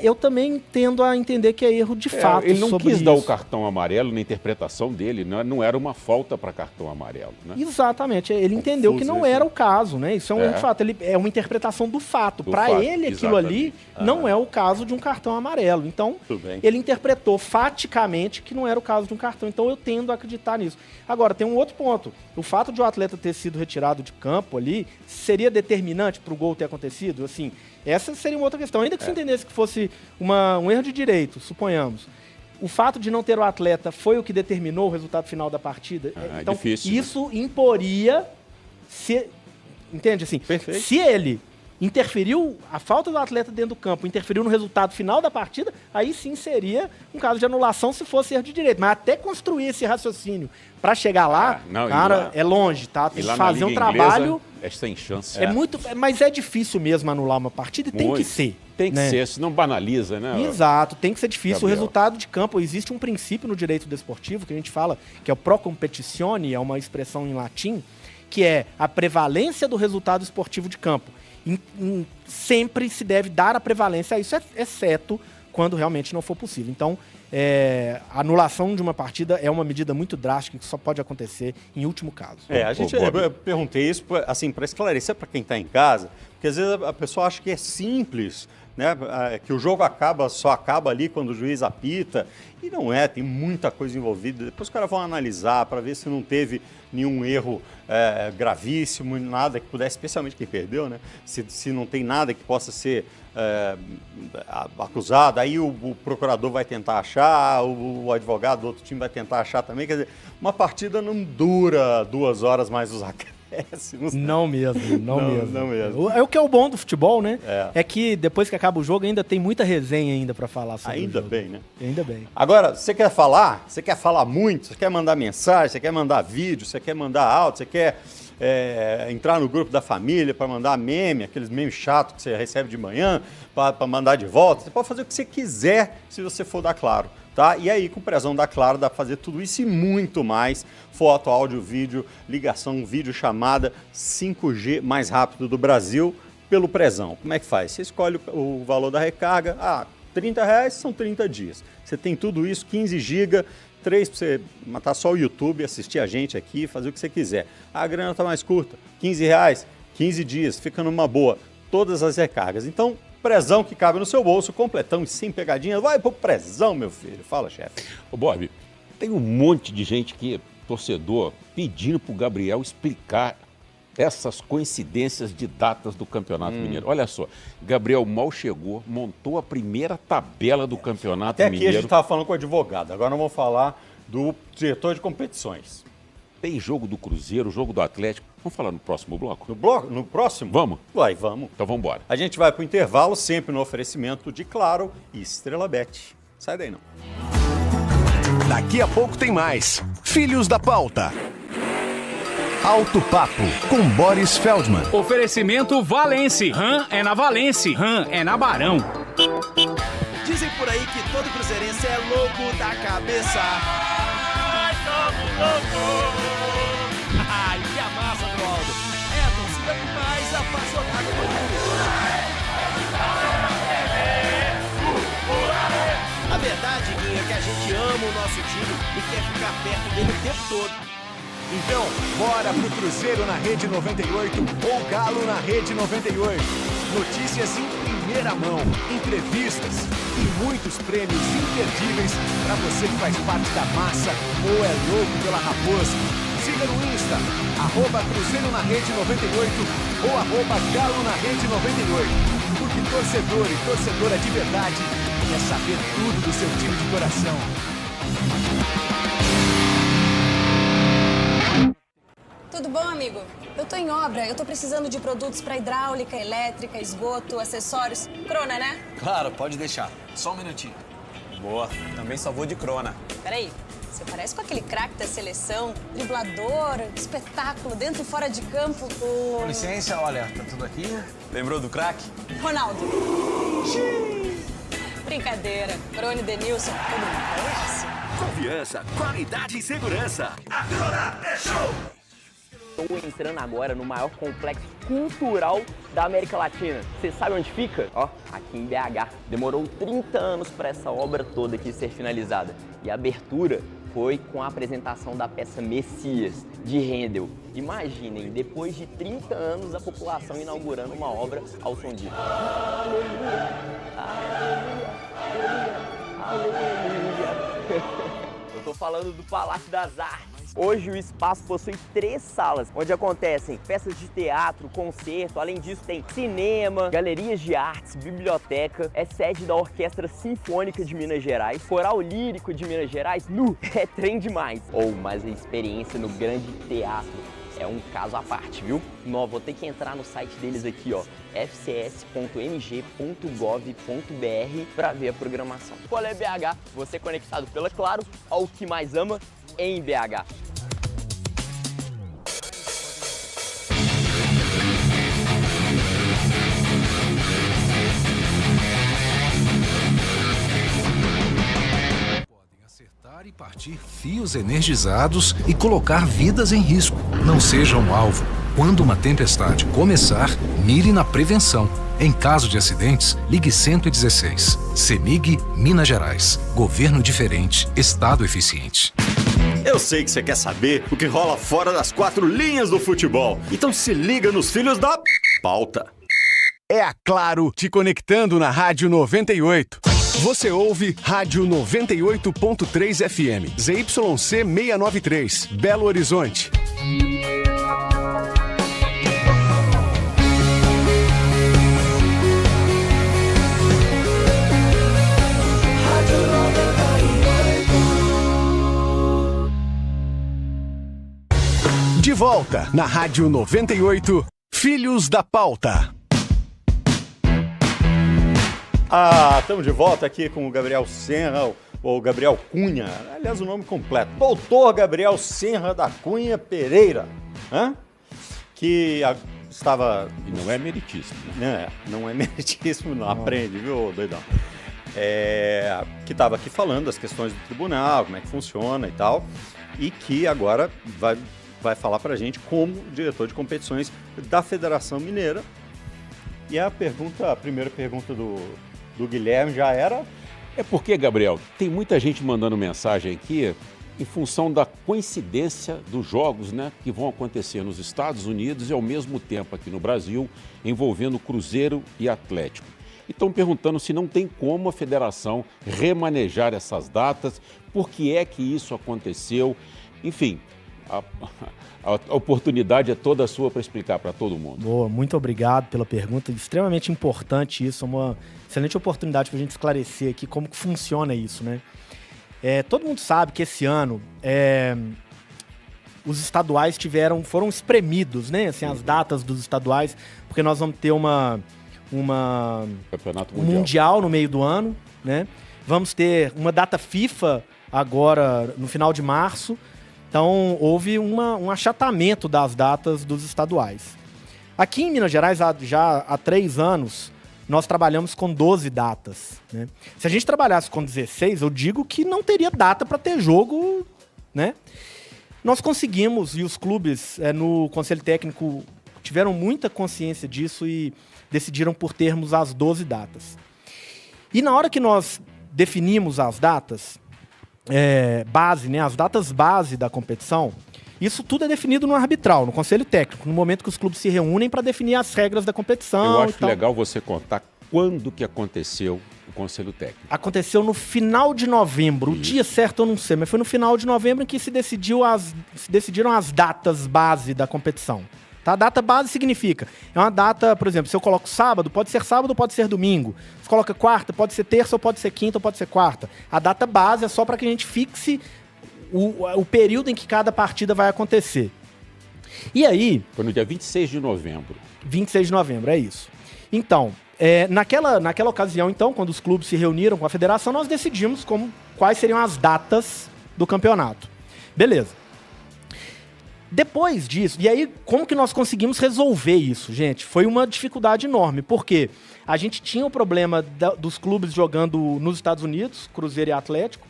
Eu também tendo a entender que é erro de fato. Ele não quis dar o cartão amarelo na interpretação dele, não era uma falta para cartão amarelo. Né? Exatamente, ele entendeu que não era o caso, né? Isso é um erro de fato, é uma interpretação do fato. Para ele, aquilo ali não é o caso de um cartão amarelo. Então, ele interpretou faticamente que não era o caso de um cartão. Então, eu tendo a acreditar nisso. Agora, tem um outro ponto. O fato de o atleta ter sido retirado de campo ali seria determinante para o gol ter acontecido? Assim, essa seria uma outra questão. Ainda que se entendesse que fosse um erro de direito, suponhamos. O fato de não ter o atleta foi o que determinou o resultado final da partida. Então, difícil, isso imporia... Entende? Assim, perfeito. Se ele interferiu, a falta do atleta dentro do campo interferiu no resultado final da partida, aí sim seria um caso de anulação se fosse erro de direito. Mas até construir esse raciocínio para chegar lá, cara, é longe, tá? Tem que fazer um trabalho... É sem chance. Mas é difícil mesmo anular uma partida e tem que ser. Tem que ser, senão banaliza, né? Exato, tem que ser difícil. O resultado de campo, existe um princípio no direito desportivo que a gente fala, que é o pro competitione, é uma expressão em latim, que é a prevalência do resultado esportivo de campo. Sempre se deve dar a prevalência a isso, exceto quando realmente não for possível. Então, a anulação de uma partida é uma medida muito drástica que só pode acontecer em último caso. Eu perguntei isso assim, para esclarecer para quem está em casa, porque às vezes a pessoa acha que é simples, né? Que o jogo só acaba ali quando o juiz apita, e não é, tem muita coisa envolvida. Depois os caras vão analisar para ver se não teve nenhum erro gravíssimo, nada que pudesse, especialmente quem perdeu, né? Se não tem nada que possa ser acusado, aí o procurador vai tentar achar, o advogado do outro time vai tentar achar também. Quer dizer, uma partida não dura 2 horas mais os acréscimos. Não mesmo, não mesmo. Mesmo. É o que é o bom do futebol, né? É que depois que acaba o jogo ainda tem muita resenha ainda para falar sobre Ainda o jogo. bem, né? Ainda bem. Agora, você quer falar? Você quer falar muito? Você quer mandar mensagem? Você quer mandar vídeo? Você quer mandar áudio? Você quer entrar no grupo da família para mandar meme, aqueles memes chatos que você recebe de manhã, para mandar de volta? Você pode fazer o que você quiser se você for da Claro, tá? E aí, com o Prezão da Claro, dá para fazer tudo isso e muito mais. Foto, áudio, vídeo, ligação, vídeo, chamada, 5G mais rápido do Brasil pelo Prezão. Como é que faz? Você escolhe o valor da recarga, R$30 são 30 dias. Você tem tudo isso, 15 GB, 3 para você matar só o YouTube, assistir a gente aqui, fazer o que você quiser. A grana está mais curta, R$15, 15 dias, fica numa boa, todas as recargas. Então, Prezão que cabe no seu bolso, completão e sem pegadinha. Vai pro Prezão, meu filho. Fala, chefe. Ô, Bob, tem um monte de gente que, torcedor, pedindo pro Gabriel explicar essas coincidências de datas do Campeonato Mineiro. Olha só, Gabriel mal chegou, montou a primeira tabela do Campeonato Até aqui Mineiro. a gente estava falando com o advogado, agora nós vamos falar do diretor de competições. Tem jogo do Cruzeiro, jogo do Atlético. Vamos falar no próximo bloco? No próximo? Vamos? Vamos. Então vamos embora. A gente vai para o intervalo, sempre no oferecimento de Claro e Estrela Bet. Sai daí não. Daqui a pouco tem mais. Filhos da Pauta. Alto Papo, com Boris Feldman. Oferecimento Valense. RAM é na Valense. RAM é na Barão. Dizem por aí que todo cruzeirense é louco da cabeça. Ai, somos loucos! Ai, que a massa do Aldo. É a torcida mais apaixonada do mundo. A verdade, Guinho, é que a gente ama o nosso time e quer ficar perto dele o tempo todo. Então, bora pro Cruzeiro na Rede 98 ou Galo na Rede 98. Notícias em primeira mão, entrevistas e muitos prêmios imperdíveis para você que faz parte da massa ou é louco pela Raposa. Siga no Insta, @Cruzeiro na Rede 98 ou @Galo na Rede 98. Porque torcedor e torcedora de verdade quer saber tudo do seu time de coração. Tudo bom, amigo? Eu tô em obra, eu tô precisando de produtos pra hidráulica, elétrica, esgoto, acessórios. Crona, né? Claro, pode deixar. Só um minutinho. Boa, também só vou de Crona. Peraí, você parece com aquele craque da seleção, driblador, espetáculo, dentro e fora de campo. Com licença, olha, tá tudo aqui. Lembrou do craque? Ronaldo. Brincadeira. Crone, Denilson, todo mundo conhece. Confiança, qualidade e segurança. A Crona é show! Estou entrando agora no maior complexo cultural da América Latina. Você sabe onde fica? Ó, aqui em BH. Demorou 30 anos para essa obra toda aqui ser finalizada. E a abertura foi com a apresentação da peça Messias, de Handel. Imaginem, depois de 30 anos, a população inaugurando uma obra ao som de Aleluia, Aleluia, Aleluia. Eu tô falando do Palácio das Artes. Hoje o espaço possui 3 salas, onde acontecem peças de teatro, concerto, além disso tem cinema, galerias de artes, biblioteca, é sede da Orquestra Sinfônica de Minas Gerais, Coral Lírico de Minas Gerais, é trem demais. Mas a experiência no Grande Teatro é um caso à parte, viu? Vou ter que entrar no site deles aqui, ó, fcs.mg.gov.br para ver a programação. Qual é BH? Você conectado pela Claro ao que mais ama em BH. Podem acertar e partir fios energizados e colocar vidas em risco. Não seja um alvo. Quando uma tempestade começar, mire na prevenção. Em caso de acidentes, ligue 116. CEMIG, Minas Gerais. Governo diferente, Estado eficiente. Eu sei que você quer saber o que rola fora das 4 linhas do futebol. Então se liga nos Filhos da Pauta. É a Claro te conectando na Rádio 98. Você ouve Rádio 98.3 FM, ZYC 693, Belo Horizonte. De volta na Rádio 98, Filhos da Pauta. Estamos de volta aqui com o Gabriel Senra, ou Gabriel Cunha, aliás o nome completo, Doutor Gabriel Senra da Cunha Pereira, que estava... E não é meritíssimo. Não é meritíssimo, não. Aprende, viu, doidão? Que estava aqui falando das questões do tribunal, como é que funciona e tal, e que agora vai falar pra gente como diretor de competições da Federação Mineira. E a primeira pergunta do Guilherme já era... É porque, Gabriel, tem muita gente mandando mensagem aqui em função da coincidência dos jogos, né, que vão acontecer nos Estados Unidos e ao mesmo tempo aqui no Brasil, envolvendo Cruzeiro e Atlético. E estão perguntando se não tem como a federação remanejar essas datas, por que é que isso aconteceu, enfim... A oportunidade é toda sua para explicar para todo mundo. Boa, muito obrigado pela pergunta. Extremamente importante isso, uma excelente oportunidade para a gente esclarecer aqui como que funciona isso, né? Todo mundo sabe que esse ano os estaduais foram espremidos, né? Assim, as datas dos estaduais, porque nós vamos ter Campeonato Mundial no meio do ano, né? Vamos ter uma data FIFA agora no final de março. Então, houve um achatamento das datas dos estaduais. Aqui em Minas Gerais, já há 3 anos, nós trabalhamos com 12 datas, né? Se a gente trabalhasse com 16, eu digo que não teria data para ter jogo, né? Nós conseguimos, e os clubes no Conselho Técnico tiveram muita consciência disso e decidiram por termos as 12 datas. E na hora que nós definimos as datas... base, né, as datas base da competição, isso tudo é definido no arbitral, no Conselho Técnico, no momento que os clubes se reúnem para definir as regras da competição. Eu acho legal você contar quando que aconteceu o Conselho Técnico. Aconteceu no final de novembro, o dia certo eu não sei, mas foi no final de novembro em que se decidiram as datas base da competição. Tá? A data base significa, é uma data, por exemplo, se eu coloco sábado, pode ser domingo. Se coloca quarta, pode ser terça, ou pode ser quinta, ou pode ser quarta. A data base é só para que a gente fixe o período em que cada partida vai acontecer. E aí... Foi no dia 26 de novembro. 26 de novembro, é isso. Então, naquela ocasião, então, quando os clubes se reuniram com a federação, nós decidimos quais seriam as datas do campeonato. Beleza. Depois disso, e aí como que nós conseguimos resolver isso, gente? Foi uma dificuldade enorme, porque a gente tinha o problema dos clubes jogando nos Estados Unidos, Cruzeiro e Atlético,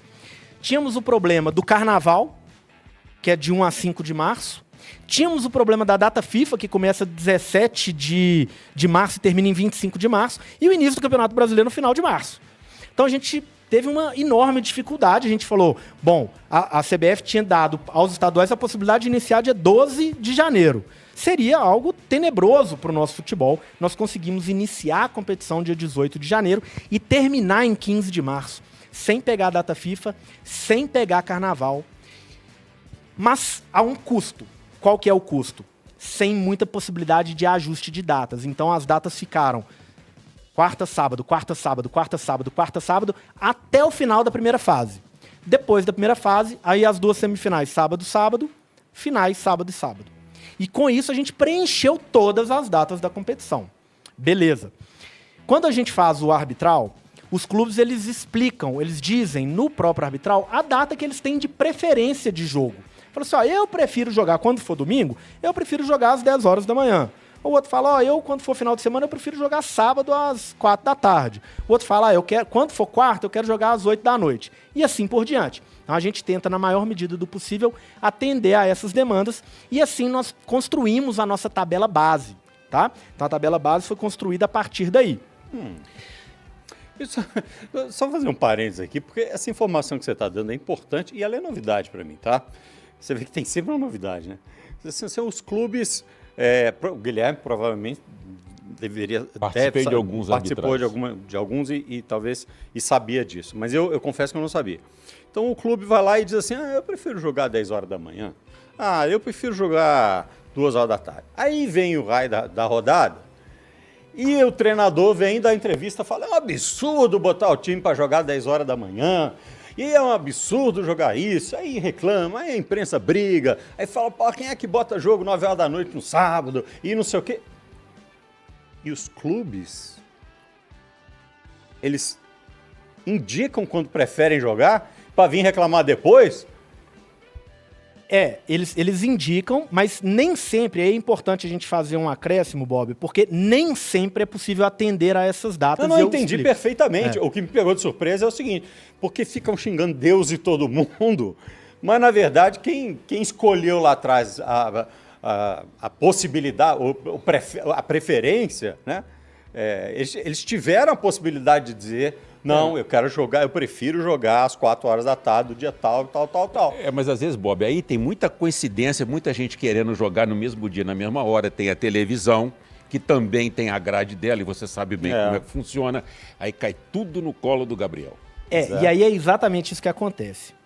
tínhamos o problema do Carnaval, que é de 1 a 5 de março, tínhamos o problema da data FIFA, que começa 17 de março e termina em 25 de março, e o início do Campeonato Brasileiro no final de março. Então a gente teve uma enorme dificuldade. A gente falou, bom, a CBF tinha dado aos estaduais a possibilidade de iniciar dia 12 de janeiro. Seria algo tenebroso para o nosso futebol. Nós conseguimos iniciar a competição dia 18 de janeiro e terminar em 15 de março, sem pegar a data FIFA, sem pegar carnaval. Mas há um custo. Qual que é o custo? Sem muita possibilidade de ajuste de datas. Então as datas ficaram quarta, sábado, quarta, sábado, quarta, sábado, quarta, sábado, até o final da primeira fase. Depois da primeira fase, aí as 2 semifinais, sábado, sábado, finais, sábado e sábado. E com isso a gente preencheu todas as datas da competição. Beleza. Quando a gente faz o arbitral, os clubes eles explicam, eles dizem no próprio arbitral a data que eles têm de preferência de jogo. Fala assim, ó, eu prefiro jogar quando for domingo, eu prefiro jogar às 10 horas da manhã. O outro fala, ó, eu quando for final de semana eu prefiro jogar sábado às 4 da tarde. O outro fala, quando for quarta eu quero jogar às 8 da noite. E assim por diante. Então a gente tenta, na maior medida do possível, atender a essas demandas e assim nós construímos a nossa tabela base, tá? Então a tabela base foi construída a partir daí. Só fazer um parênteses aqui, porque essa informação que você está dando é importante e ela é novidade para mim, tá? Você vê que tem sempre uma novidade, né? São os clubes, o Guilherme provavelmente participou de alguns e talvez sabia disso, mas eu confesso que eu não sabia. Então o clube vai lá e diz assim, eu prefiro jogar 10 horas da manhã, eu prefiro jogar 2 horas da tarde. Aí vem o raio da rodada, e o treinador vem dar entrevista e fala, é um absurdo botar o time para jogar 10 horas da manhã, e é um absurdo jogar isso, aí reclama, aí a imprensa briga, aí fala, quem é que bota jogo 9 horas da noite no sábado, e não sei o quê. E os clubes, eles indicam quando preferem jogar para vir reclamar depois? Eles indicam, mas nem sempre é importante a gente fazer um acréscimo, Bob, porque nem sempre é possível atender a essas datas. Eu entendi perfeitamente. O que me pegou de surpresa é o seguinte, porque ficam xingando Deus e todo mundo, mas na verdade quem escolheu lá atrás a possibilidade, a preferência, né? Eles tiveram a possibilidade de dizer, não, eu quero jogar, eu prefiro jogar às 4 horas da tarde do dia tal. Mas às vezes, Bob, aí tem muita coincidência, muita gente querendo jogar no mesmo dia, na mesma hora. Tem a televisão, que também tem a grade dela, e você sabe bem como é que funciona. Aí cai tudo no colo do Gabriel. E aí é exatamente isso que acontece.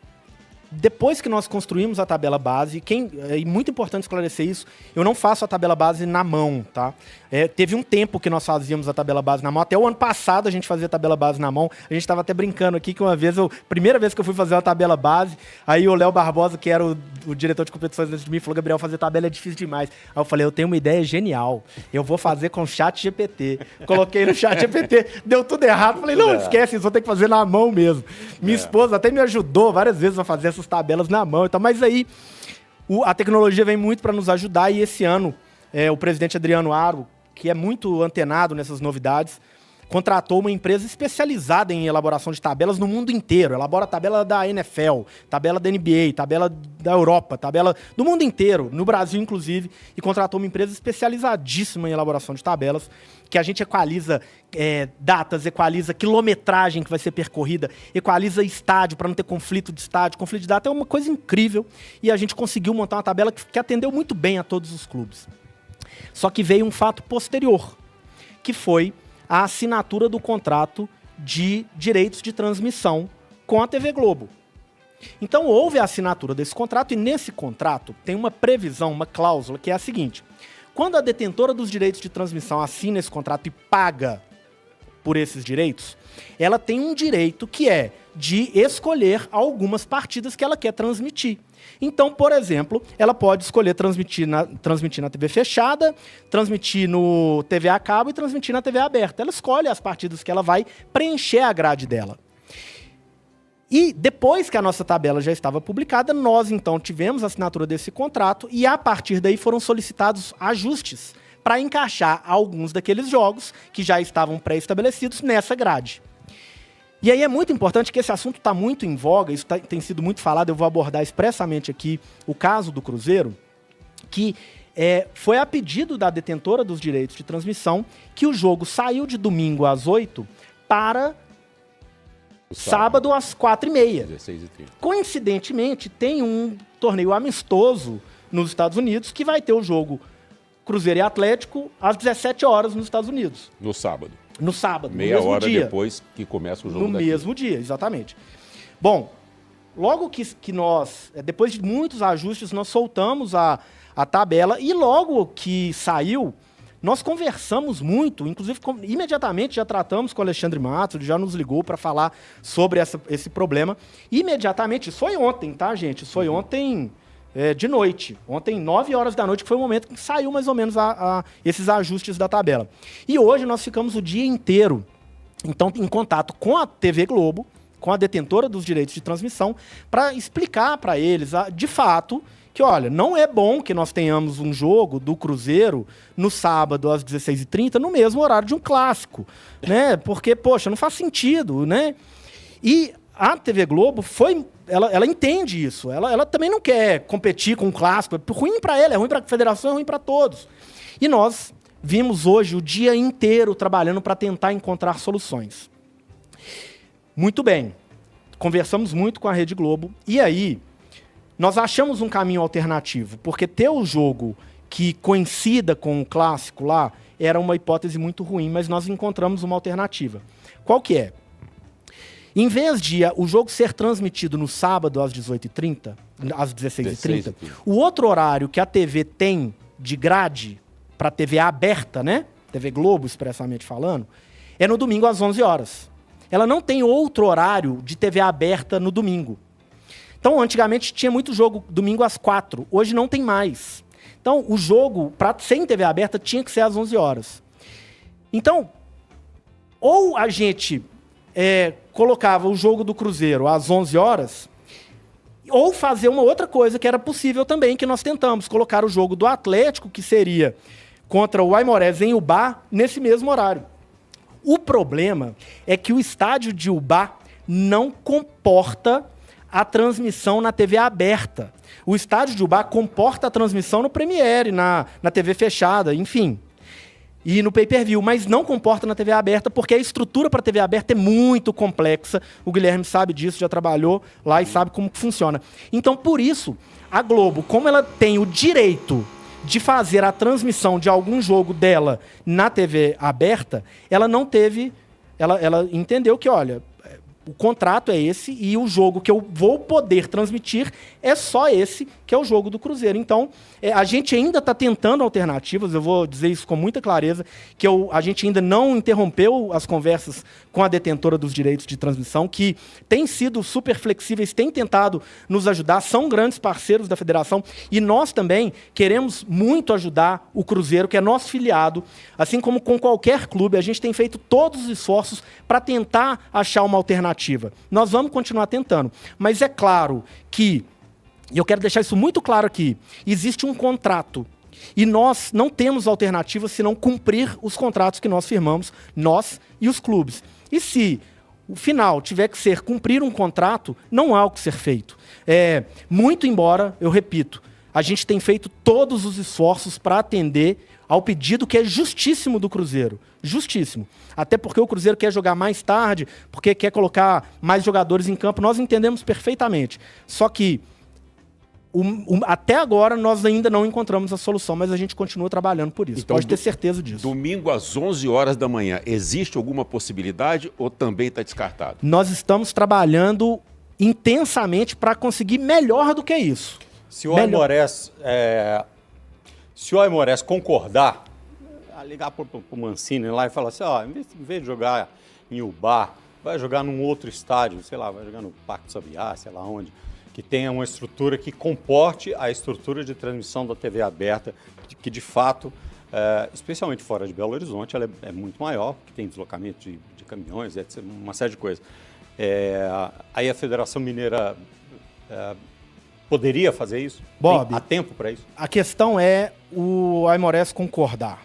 Depois que nós construímos a tabela base, é muito importante esclarecer isso, eu não faço a tabela base na mão, tá? Teve um tempo que nós fazíamos a tabela base na mão, até o ano passado a gente fazia a tabela base na mão, a gente estava até brincando aqui que uma vez, primeira vez que eu fui fazer uma tabela base, aí o Léo Barbosa, que era o diretor de competições dentro de mim, falou, Gabriel, fazer tabela é difícil demais. Aí eu falei, eu tenho uma ideia genial, eu vou fazer com o ChatGPT. Coloquei no ChatGPT, deu tudo errado, falei, não, esquece, isso vou ter que fazer na mão mesmo. Minha esposa até me ajudou várias vezes a fazer essas tabelas na mão, então, mas aí a tecnologia vem muito para nos ajudar e esse ano o presidente Adriano Aro, que é muito antenado nessas novidades, contratou uma empresa especializada em elaboração de tabelas no mundo inteiro. Elabora tabela da NFL, tabela da NBA, tabela da Europa, tabela do mundo inteiro, no Brasil inclusive, e contratou uma empresa especializadíssima em elaboração de tabelas, que a gente equaliza datas, equaliza quilometragem que vai ser percorrida, equaliza estádio para não ter conflito de estádio. Conflito de data é uma coisa incrível e a gente conseguiu montar uma tabela que atendeu muito bem a todos os clubes. Só que veio um fato posterior, que foi a assinatura do contrato de direitos de transmissão com a TV Globo. Então houve a assinatura desse contrato e nesse contrato tem uma previsão, uma cláusula que é a seguinte: quando a detentora dos direitos de transmissão assina esse contrato e paga por esses direitos, ela tem um direito que é de escolher algumas partidas que ela quer transmitir. Então, por exemplo, ela pode escolher transmitir na TV fechada, transmitir no TV a cabo e transmitir na TV aberta. Ela escolhe as partidas que ela vai preencher a grade dela. E depois que a nossa tabela já estava publicada, nós então tivemos a assinatura desse contrato e a partir daí foram solicitados ajustes para encaixar alguns daqueles jogos que já estavam pré-estabelecidos nessa grade. E aí é muito importante que esse assunto está muito em voga, isso tem sido muito falado, eu vou abordar expressamente aqui o caso do Cruzeiro, que foi a pedido da detentora dos direitos de transmissão que o jogo saiu de domingo às 8 para sábado às 4h30. 16h30. Coincidentemente, tem um torneio amistoso nos Estados Unidos que vai ter o jogo Cruzeiro e Atlético às 17 horas nos Estados Unidos. No sábado. No sábado, meia hora depois que começa o jogo no mesmo dia, exatamente. Bom, logo que nós, depois de muitos ajustes, nós soltamos a tabela e logo que saiu, nós conversamos muito, inclusive imediatamente já tratamos com o Alexandre Matos, ele já nos ligou para falar sobre esse problema. Imediatamente, isso foi ontem, tá, gente? Isso foi ontem de noite. Ontem, 9 horas da noite, que foi o momento que saiu mais ou menos esses ajustes da tabela. E hoje nós ficamos o dia inteiro, então, em contato com a TV Globo, com a detentora dos direitos de transmissão, para explicar para eles, de fato, que, olha, não é bom que nós tenhamos um jogo do Cruzeiro no sábado às 16h30, no mesmo horário de um clássico, né? Porque, poxa, não faz sentido, né? E a TV Globo ela entende isso. Ela também não quer competir com o clássico. É ruim para ela, é ruim para a federação, é ruim para todos. E nós vimos hoje o dia inteiro trabalhando para tentar encontrar soluções. Muito bem. Conversamos muito com a Rede Globo. E aí, nós achamos um caminho alternativo. Porque ter o jogo que coincida com o clássico lá era uma hipótese muito ruim, mas nós encontramos uma alternativa. Qual que é? Em vez de o jogo ser transmitido no sábado às 18h30, às 16h30, o outro horário que a TV tem de grade para a TV aberta, né? TV Globo, expressamente falando, é no domingo às 11 horas. Ela não tem outro horário de TV aberta no domingo. Então, antigamente tinha muito jogo domingo às 4, hoje não tem mais. Então, o jogo, sem TV aberta, tinha que ser às 11 horas. Então, ou a gente colocava o jogo do Cruzeiro às 11 horas, ou fazer uma outra coisa que era possível também, que nós tentamos, colocar o jogo do Atlético, que seria contra o Aimorés em Ubá, nesse mesmo horário. O problema é que o estádio de Ubá não comporta a transmissão na TV aberta. O estádio de Ubá comporta a transmissão no Premiere, na TV fechada, enfim. E no pay-per-view, mas não comporta na TV aberta, porque a estrutura para a TV aberta é muito complexa. O Guilherme sabe disso, já trabalhou lá e sabe como que funciona. Então, por isso, a Globo, como ela tem o direito de fazer a transmissão de algum jogo dela na TV aberta, ela não teve... Ela entendeu que, olha, o contrato é esse e o jogo que eu vou poder transmitir é só esse, que é o jogo do Cruzeiro. Então, a gente ainda está tentando alternativas, eu vou dizer isso com muita clareza, que a gente ainda não interrompeu as conversas com a detentora dos direitos de transmissão, que tem sido super flexíveis, tem tentado nos ajudar, são grandes parceiros da federação, e nós também queremos muito ajudar o Cruzeiro, que é nosso filiado, assim como com qualquer clube, a gente tem feito todos os esforços para tentar achar uma alternativa. Nós vamos continuar tentando, mas é claro que, e eu quero deixar isso muito claro aqui, existe um contrato e nós não temos alternativa senão cumprir os contratos que nós firmamos, nós e os clubes. E se o final tiver que ser cumprir um contrato, não há o que ser feito. Muito embora, eu repito, a gente tem feito todos os esforços para atender ao pedido que é justíssimo do Cruzeiro. Justíssimo. Até porque o Cruzeiro quer jogar mais tarde, porque quer colocar mais jogadores em campo, nós entendemos perfeitamente. Só que até agora nós ainda não encontramos a solução, mas a gente continua trabalhando por isso. Então, pode ter certeza disso. Domingo às 11 horas da manhã, existe alguma possibilidade ou também está descartado? Nós estamos trabalhando intensamente para conseguir melhor do que isso. Se o Aimorés concordar, ligar para o Mancini lá e falar assim, em vez de jogar em Ubá, vai jogar num outro estádio, sei lá, vai jogar no Parque do Sabiá, sei lá onde, que tenha uma estrutura que comporte a estrutura de transmissão da TV aberta, que de fato, especialmente fora de Belo Horizonte, ela é muito maior, porque tem deslocamento de caminhões, etc., uma série de coisas. Aí a Federação Mineira poderia fazer isso? Bob, há tempo para isso? A questão é o Aimorés concordar.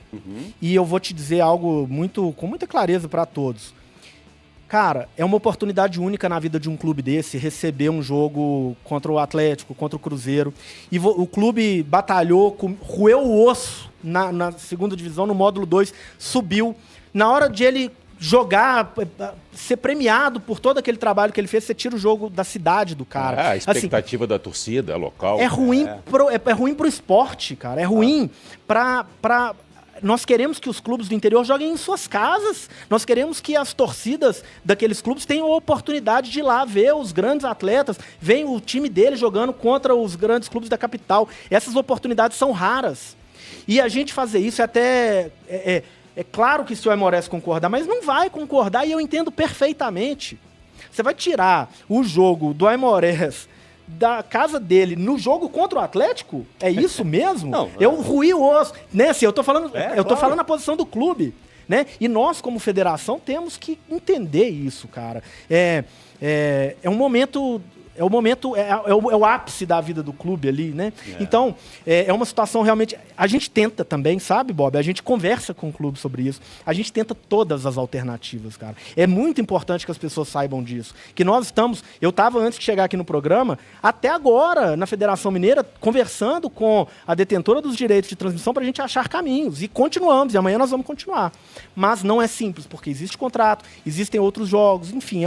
E eu vou te dizer algo com muita clareza para todos. Cara, é uma oportunidade única na vida de um clube desse, receber um jogo contra o Atlético, contra o Cruzeiro. E o clube batalhou, roeu o osso na segunda divisão, no módulo 2, subiu. Na hora de ele jogar, ser premiado por todo aquele trabalho que ele fez, você tira o jogo da cidade do cara. A expectativa da torcida local. É ruim pro esporte, cara. É ruim pra nós queremos que os clubes do interior joguem em suas casas. Nós queremos que as torcidas daqueles clubes tenham a oportunidade de ir lá ver os grandes atletas, ver o time dele jogando contra os grandes clubes da capital. Essas oportunidades são raras. E a gente fazer isso é claro que se o Aimorés concordar, mas não vai concordar e eu entendo perfeitamente. Você vai tirar o jogo do Aimorés da casa dele no jogo contra o Atlético? É isso mesmo? Não, eu ruí o osso. Né? Assim, eu tô falando claro. falando a posição do clube. Né? E nós, como federação, temos que entender isso, cara. É um momento É o momento, é o ápice da vida do clube ali, né? Então, é uma situação realmente... A gente tenta também, sabe, Bob? A gente conversa com o clube sobre isso. A gente tenta todas as alternativas, cara. É muito importante que as pessoas saibam disso. Que nós estamos... Eu estava, antes de chegar aqui no programa, até agora, na Federação Mineira, conversando com a detentora dos direitos de transmissão para a gente achar caminhos. E continuamos, e amanhã nós vamos continuar. Mas não é simples, porque existe contrato, existem outros jogos, enfim,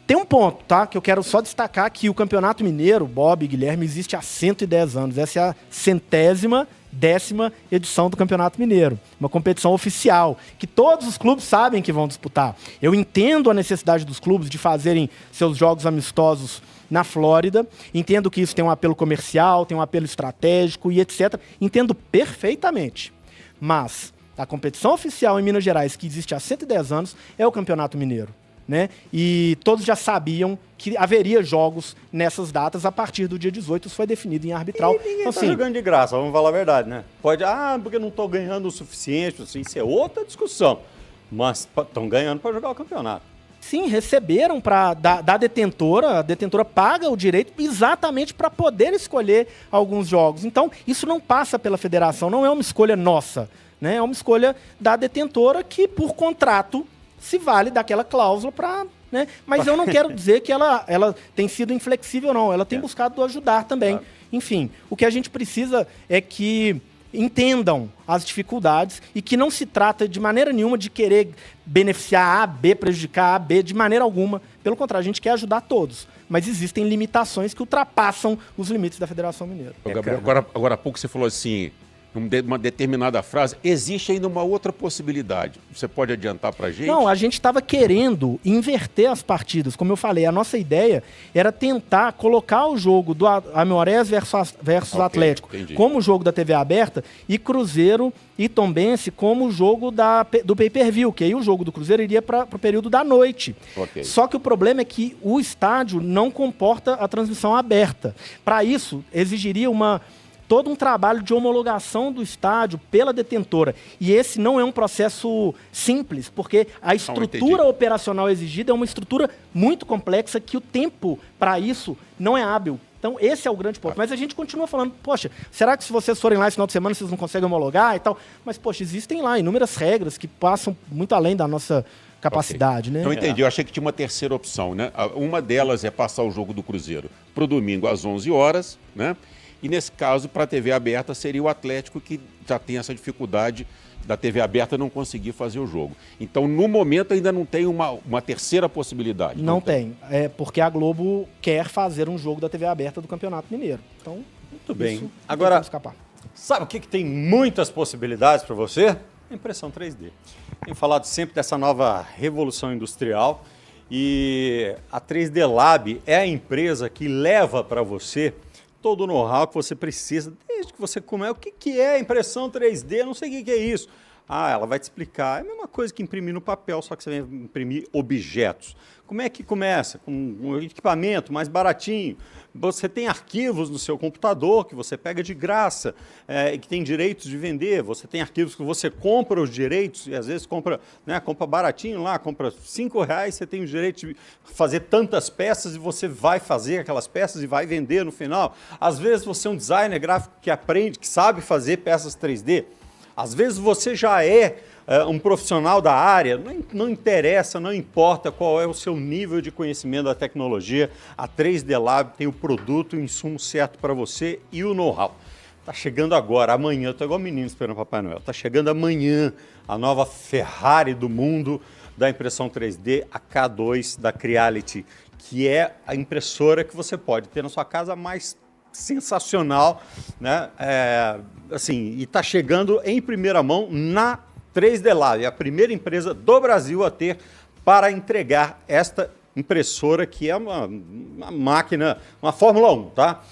Tem um ponto, tá? Que eu quero só destacar que o Campeonato Mineiro, Bob e Guilherme, existe há 110 anos. Essa é a 110ª edição do Campeonato Mineiro. Uma competição oficial, que todos os clubes sabem que vão disputar. Eu entendo a necessidade dos clubes de fazerem seus jogos amistosos na Flórida. Entendo que isso tem um apelo comercial, tem um apelo estratégico e etc. Entendo perfeitamente. Mas a competição oficial em Minas Gerais, que existe há 110 anos, é o Campeonato Mineiro. Né? E todos já sabiam que haveria jogos nessas datas a partir do dia 18, isso foi definido em arbitral. E ninguém então, tá jogando de graça, vamos falar a verdade, né? Pode, porque não estou ganhando o suficiente, assim, isso é outra discussão. Mas estão ganhando para jogar o campeonato. Sim, receberam da detentora, a detentora paga o direito exatamente para poder escolher alguns jogos. Então, isso não passa pela federação, não é uma escolha nossa, né? É uma escolha da detentora que, por contrato, se vale daquela cláusula para... Né? Mas eu não quero dizer que ela tem sido inflexível, não. Ela tem buscado ajudar também. Claro. Enfim, o que a gente precisa é que entendam as dificuldades e que não se trata de maneira nenhuma de querer beneficiar A, B, prejudicar A, B, de maneira alguma. Pelo contrário, a gente quer ajudar todos. Mas existem limitações que ultrapassam os limites da Federação Mineira. Gabriel, agora há pouco você falou assim... uma determinada frase, existe ainda uma outra possibilidade. Você pode adiantar para a gente? Não, a gente estava querendo inverter as partidas. Como eu falei, a nossa ideia era tentar colocar o jogo do Aimorés versus Atlético como o jogo da TV aberta e Cruzeiro e Tombense como o jogo do pay-per-view, que aí o jogo do Cruzeiro iria para o período da noite. Só que o problema é que o estádio não comporta a transmissão aberta. Para isso, exigiria todo um trabalho de homologação do estádio pela detentora. E esse não é um processo simples, porque a estrutura operacional exigida é uma estrutura muito complexa que o tempo para isso não é hábil. Então, esse é o grande ponto. Mas a gente continua falando, poxa, será que se vocês forem lá esse final de semana, vocês não conseguem homologar e tal? Mas, poxa, existem lá inúmeras regras que passam muito além da nossa capacidade, né? Então, entendi. Eu achei que tinha uma terceira opção, né? Uma delas é passar o jogo do Cruzeiro para o domingo às 11 horas, né? E, nesse caso, para a TV aberta, seria o Atlético que já tem essa dificuldade da TV aberta não conseguir fazer o jogo. Então, no momento, ainda não tem uma terceira possibilidade. Não tem. É porque a Globo quer fazer um jogo da TV aberta do Campeonato Mineiro. Então, muito bem. Agora, sabe o que tem muitas possibilidades para você? Impressão 3D. Tenho falado sempre dessa nova revolução industrial e a 3D Lab é a empresa que leva para você todo o know-how que você precisa, desde que você começa. O que é impressão 3D? Eu não sei o que é isso. Ela vai te explicar. É a mesma coisa que imprimir no papel, só que você vai imprimir objetos. Como é que começa? Com um equipamento mais baratinho. Você tem arquivos no seu computador que você pega de graça e que tem direitos de vender. Você tem arquivos que você compra os direitos e às vezes compra baratinho lá, compra R$5, você tem o direito de fazer tantas peças e você vai fazer aquelas peças e vai vender no final. Às vezes você é um designer gráfico que aprende, que sabe fazer peças 3D. Às vezes você já é um profissional da área, não interessa, não importa qual é o seu nível de conhecimento da tecnologia, a 3D Lab tem o produto, o insumo certo para você e o know-how. Está chegando agora, amanhã, estou igual menino esperando o Papai Noel, está chegando amanhã a nova Ferrari do mundo da impressão 3D, a K2 da Creality, que é a impressora que você pode ter na sua casa mais sensacional, né? E está chegando em primeira mão na 3D Lab, é a primeira empresa do Brasil a ter para entregar esta impressora, que é uma máquina, uma Fórmula 1, tá?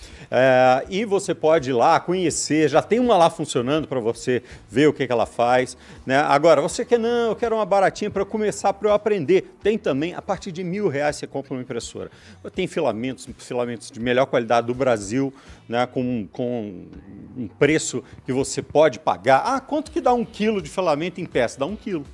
E você pode ir lá conhecer, já tem uma lá funcionando para você ver o que ela faz, né? Agora, você quer, eu quero uma baratinha para começar, para eu aprender. Tem também, a partir de R$1.000 você compra uma impressora. Tem filamentos de melhor qualidade do Brasil, né? Com um preço que você pode pagar. Quanto que dá 1 quilo de filamento em peça? Dá 1 quilo.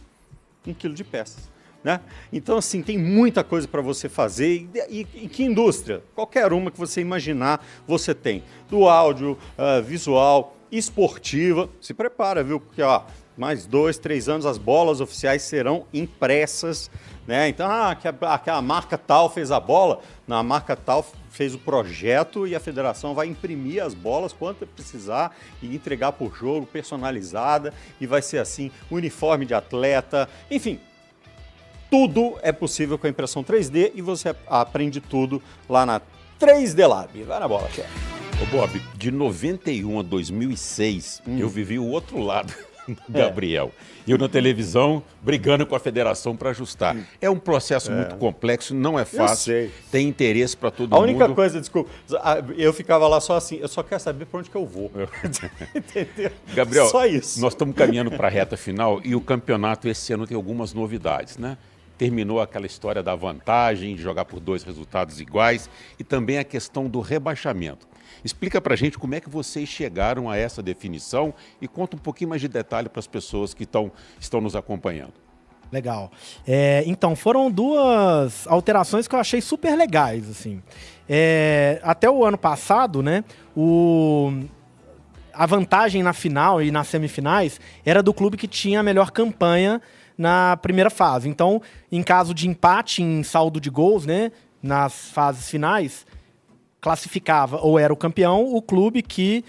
1 quilo de peças. né? Então, assim, tem muita coisa para você fazer. E que indústria? Qualquer uma que você imaginar, você tem. Do áudio, visual, esportiva. Se prepara, viu? Porque, ó, mais 2, 3 anos as bolas oficiais serão impressas, né? Então, que a marca tal fez a bola, a marca tal fez o projeto e a federação vai imprimir as bolas quanto precisar e entregar por jogo, personalizada, e vai ser assim, uniforme de atleta, enfim. Tudo é possível com a impressão 3D e você aprende tudo lá na 3D Lab. Vai na bola, chefe. Ô Bob, de 91 a 2006, eu vivi o outro lado do Gabriel. Eu na televisão, brigando com a federação para ajustar. É um processo muito complexo, não é fácil. Eu sei. Tem interesse para todo mundo. A única coisa, desculpa, eu ficava lá só assim, eu só quero saber para onde que eu vou. Entendeu? Gabriel, só isso. Nós estamos caminhando para a reta final e o campeonato esse ano tem algumas novidades, né? Terminou aquela história da vantagem, de jogar por 2 resultados iguais e também a questão do rebaixamento. Explica pra gente como é que vocês chegaram a essa definição e conta um pouquinho mais de detalhe para as pessoas que estão nos acompanhando. Legal. Então, foram 2 alterações que eu achei super legais, assim. Até o ano passado, né, a vantagem na final e nas semifinais era do clube que tinha a melhor campanha na primeira fase. Então, em caso de empate em saldo de gols, né, nas fases finais, classificava ou era o campeão o clube que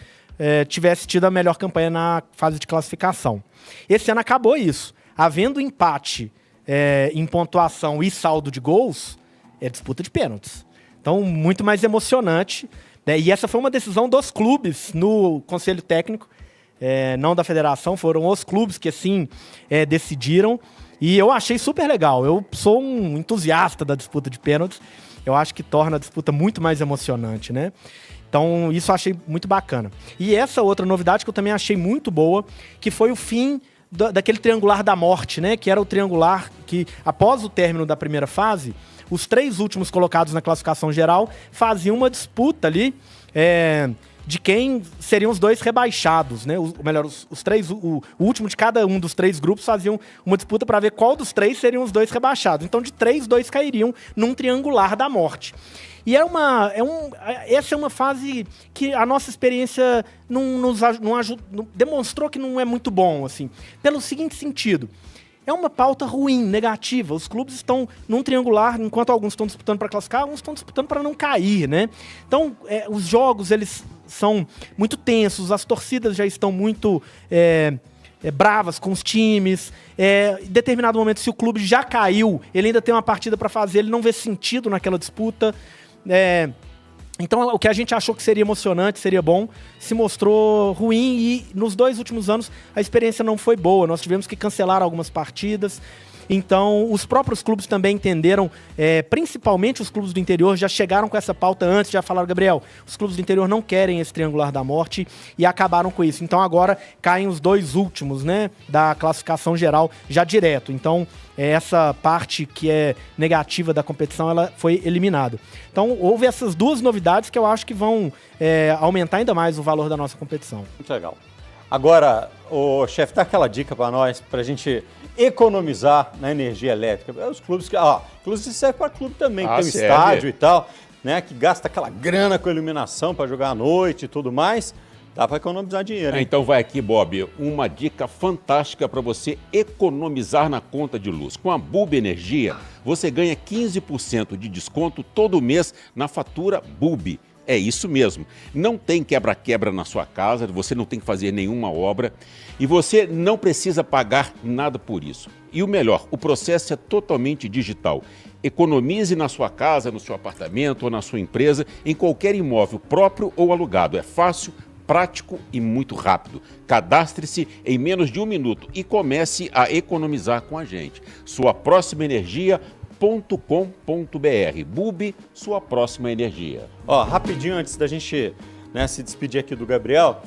tivesse tido a melhor campanha na fase de classificação. Esse ano acabou isso. Havendo empate em pontuação e saldo de gols, é disputa de pênaltis. Então, muito mais emocionante, né? E essa foi uma decisão dos clubes no Conselho Técnico, não da federação, foram os clubes que assim decidiram. E eu achei super legal. Eu sou um entusiasta da disputa de pênaltis. Eu acho que torna a disputa muito mais emocionante, né? Então, isso eu achei muito bacana. E essa outra novidade que eu também achei muito boa, que foi o fim daquele triangular da morte, né? Que era o triangular que, após o término da primeira fase, os 3 últimos colocados na classificação geral faziam uma disputa ali de quem seriam os 2 rebaixados, né? O último de cada um dos 3 grupos faziam uma disputa para ver qual dos 3 seriam os 2 rebaixados. Então, de 3, 2 cairiam num triangular da morte. E essa é uma fase que a nossa experiência não demonstrou que não é muito bom, assim. Pelo seguinte sentido, é uma pauta ruim, negativa. Os clubes estão num triangular, enquanto alguns estão disputando para classificar, alguns estão disputando para não cair, né? Então, os jogos, eles são muito tensos, as torcidas já estão muito bravas com os times. Em determinado momento, se o clube já caiu, ele ainda tem uma partida para fazer, ele não vê sentido naquela disputa. Então, o que a gente achou que seria emocionante, seria bom, se mostrou ruim e nos 2 últimos anos a experiência não foi boa. Nós tivemos que cancelar algumas partidas. Então, os próprios clubes também entenderam, principalmente os clubes do interior, já chegaram com essa pauta antes, já falaram, Gabriel, os clubes do interior não querem esse triangular da morte e acabaram com isso. Então, agora caem os 2 últimos, né, da classificação geral já direto. Então, essa parte que é negativa da competição, ela foi eliminada. Então, houve essas 2 novidades que eu acho que vão aumentar ainda mais o valor da nossa competição. Muito legal. Agora, o chefe, dá aquela dica para nós, para a gente economizar na energia elétrica. Os clubes que... inclusive isso serve para clube também, que tem um estádio e tal, né, que gasta aquela grana com iluminação para jogar à noite e tudo mais. Dá para economizar dinheiro, hein? Então vai aqui, Bob, uma dica fantástica para você economizar na conta de luz. Com a Bulb Energia, você ganha 15% de desconto todo mês na fatura Bulb. É isso mesmo. Não tem quebra-quebra na sua casa, você não tem que fazer nenhuma obra e você não precisa pagar nada por isso. E o melhor, o processo é totalmente digital. Economize na sua casa, no seu apartamento ou na sua empresa, em qualquer imóvel próprio ou alugado. É fácil, prático e muito rápido. Cadastre-se em menos de 1 minuto e comece a economizar com a gente. Sua próxima energia.com.br. Bulb, sua próxima energia. Rapidinho antes da gente se despedir aqui do Gabriel,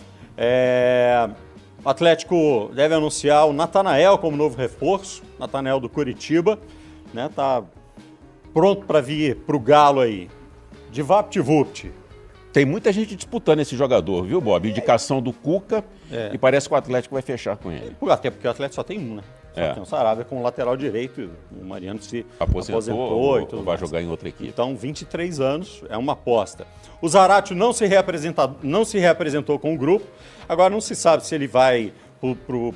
o Atlético deve anunciar o Natanael como novo reforço, Natanael do Curitiba, né? Tá pronto para vir pro Galo aí, de vapt-vupt. Tem muita gente disputando esse jogador, viu, Bob? Indicação do Cuca e parece que o Atlético vai fechar com ele. Até porque o Atlético só tem um, né? Só tem o Saravia como lateral direito, o Mariano se aposentou e tudo vai mais. jogar em outra equipe. Então, 23 anos, é uma aposta. O Zaratio não se reapresentou com o grupo, agora não se sabe se ele vai pro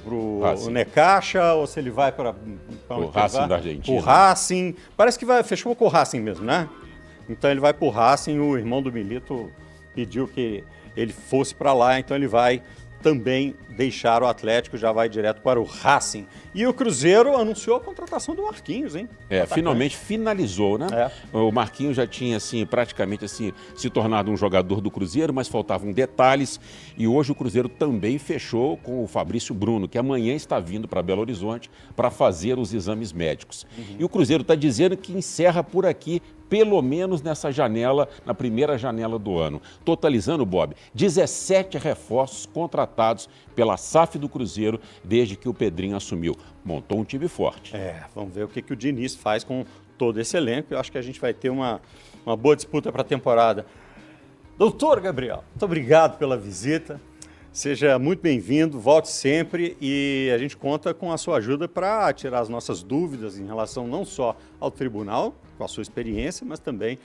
Necaxa ou se ele vai para o Racing da Argentina. O Racing, parece que fechou com o Racing mesmo, né? Então ele vai pro Racing, o irmão do Milito pediu que ele fosse para lá, então ele vai também deixar o Atlético, já vai direto para o Racing. E o Cruzeiro anunciou a contratação do Marquinhos, hein? Finalmente finalizou, né? O Marquinhos já tinha, assim, praticamente assim, se tornado um jogador do Cruzeiro, mas faltavam detalhes. E hoje o Cruzeiro também fechou com o Fabrício Bruno, que amanhã está vindo para Belo Horizonte para fazer os exames médicos. E o Cruzeiro está dizendo que encerra por aqui, pelo menos nessa janela, na primeira janela do ano. Totalizando, Bob, 17 reforços contratados pela SAF do Cruzeiro desde que o Pedrinho assumiu. Montou um time forte. Vamos ver o que o Diniz faz com todo esse elenco. Eu acho que a gente vai ter uma boa disputa para a temporada. Doutor Gabriel, muito obrigado pela visita. Seja muito bem-vindo, volte sempre e a gente conta com a sua ajuda para tirar as nossas dúvidas em relação não só ao tribunal, com a sua experiência, mas também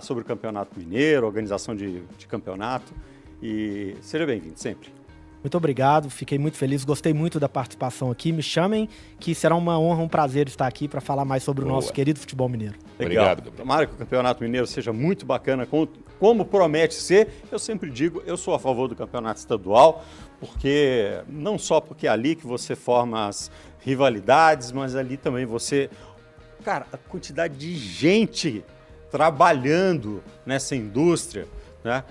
sobre o Campeonato Mineiro, organização de campeonato. E seja bem-vindo sempre. Muito obrigado, fiquei muito feliz, gostei muito da participação aqui. Me chamem, que será uma honra, um prazer estar aqui para falar mais sobre o nosso querido futebol mineiro. Legal. Obrigado. Tomara que o Campeonato Mineiro seja muito bacana, como promete ser. Eu sempre digo, eu sou a favor do Campeonato Estadual, porque não só porque é ali que você forma as rivalidades, mas ali também você... Cara, a quantidade de gente trabalhando nessa indústria, né?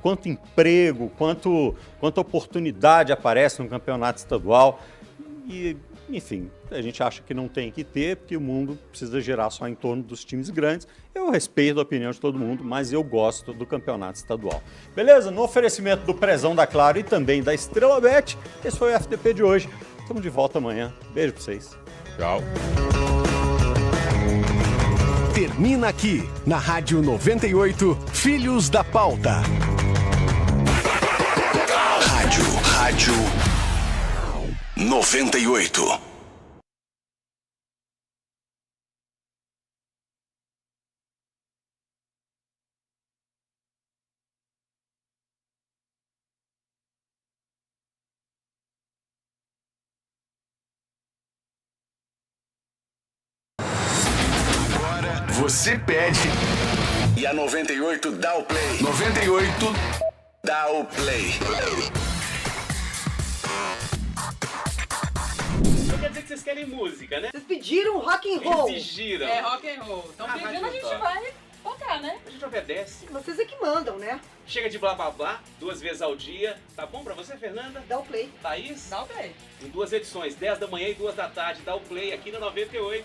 Quanto emprego, quanta oportunidade aparece no campeonato estadual. E, enfim, a gente acha que não tem que ter, porque o mundo precisa girar só em torno dos times grandes. Eu respeito a opinião de todo mundo, mas eu gosto do campeonato estadual. Beleza? No oferecimento do Prezão da Claro e também da Estrela Bet, esse foi o FDP de hoje. Estamos de volta amanhã. Beijo pra vocês. Tchau. Termina aqui, na Rádio 98, Filhos da Pauta. Rádio 98. Você pede e a 98 dá o play. 98 dá o play. Então quer dizer que vocês querem música, né? Vocês pediram rock and roll. Exigiram. É, rock and roll. Então pedindo, a gente vai tocar, né? A gente obedece. Vocês é que mandam, né? Chega de blá blá blá, 2 vezes ao dia. Tá bom pra você, Fernanda? Dá o play. Thaís? Dá o play. Em 2 edições, 10 da manhã e 2 da tarde, dá o play aqui no 98.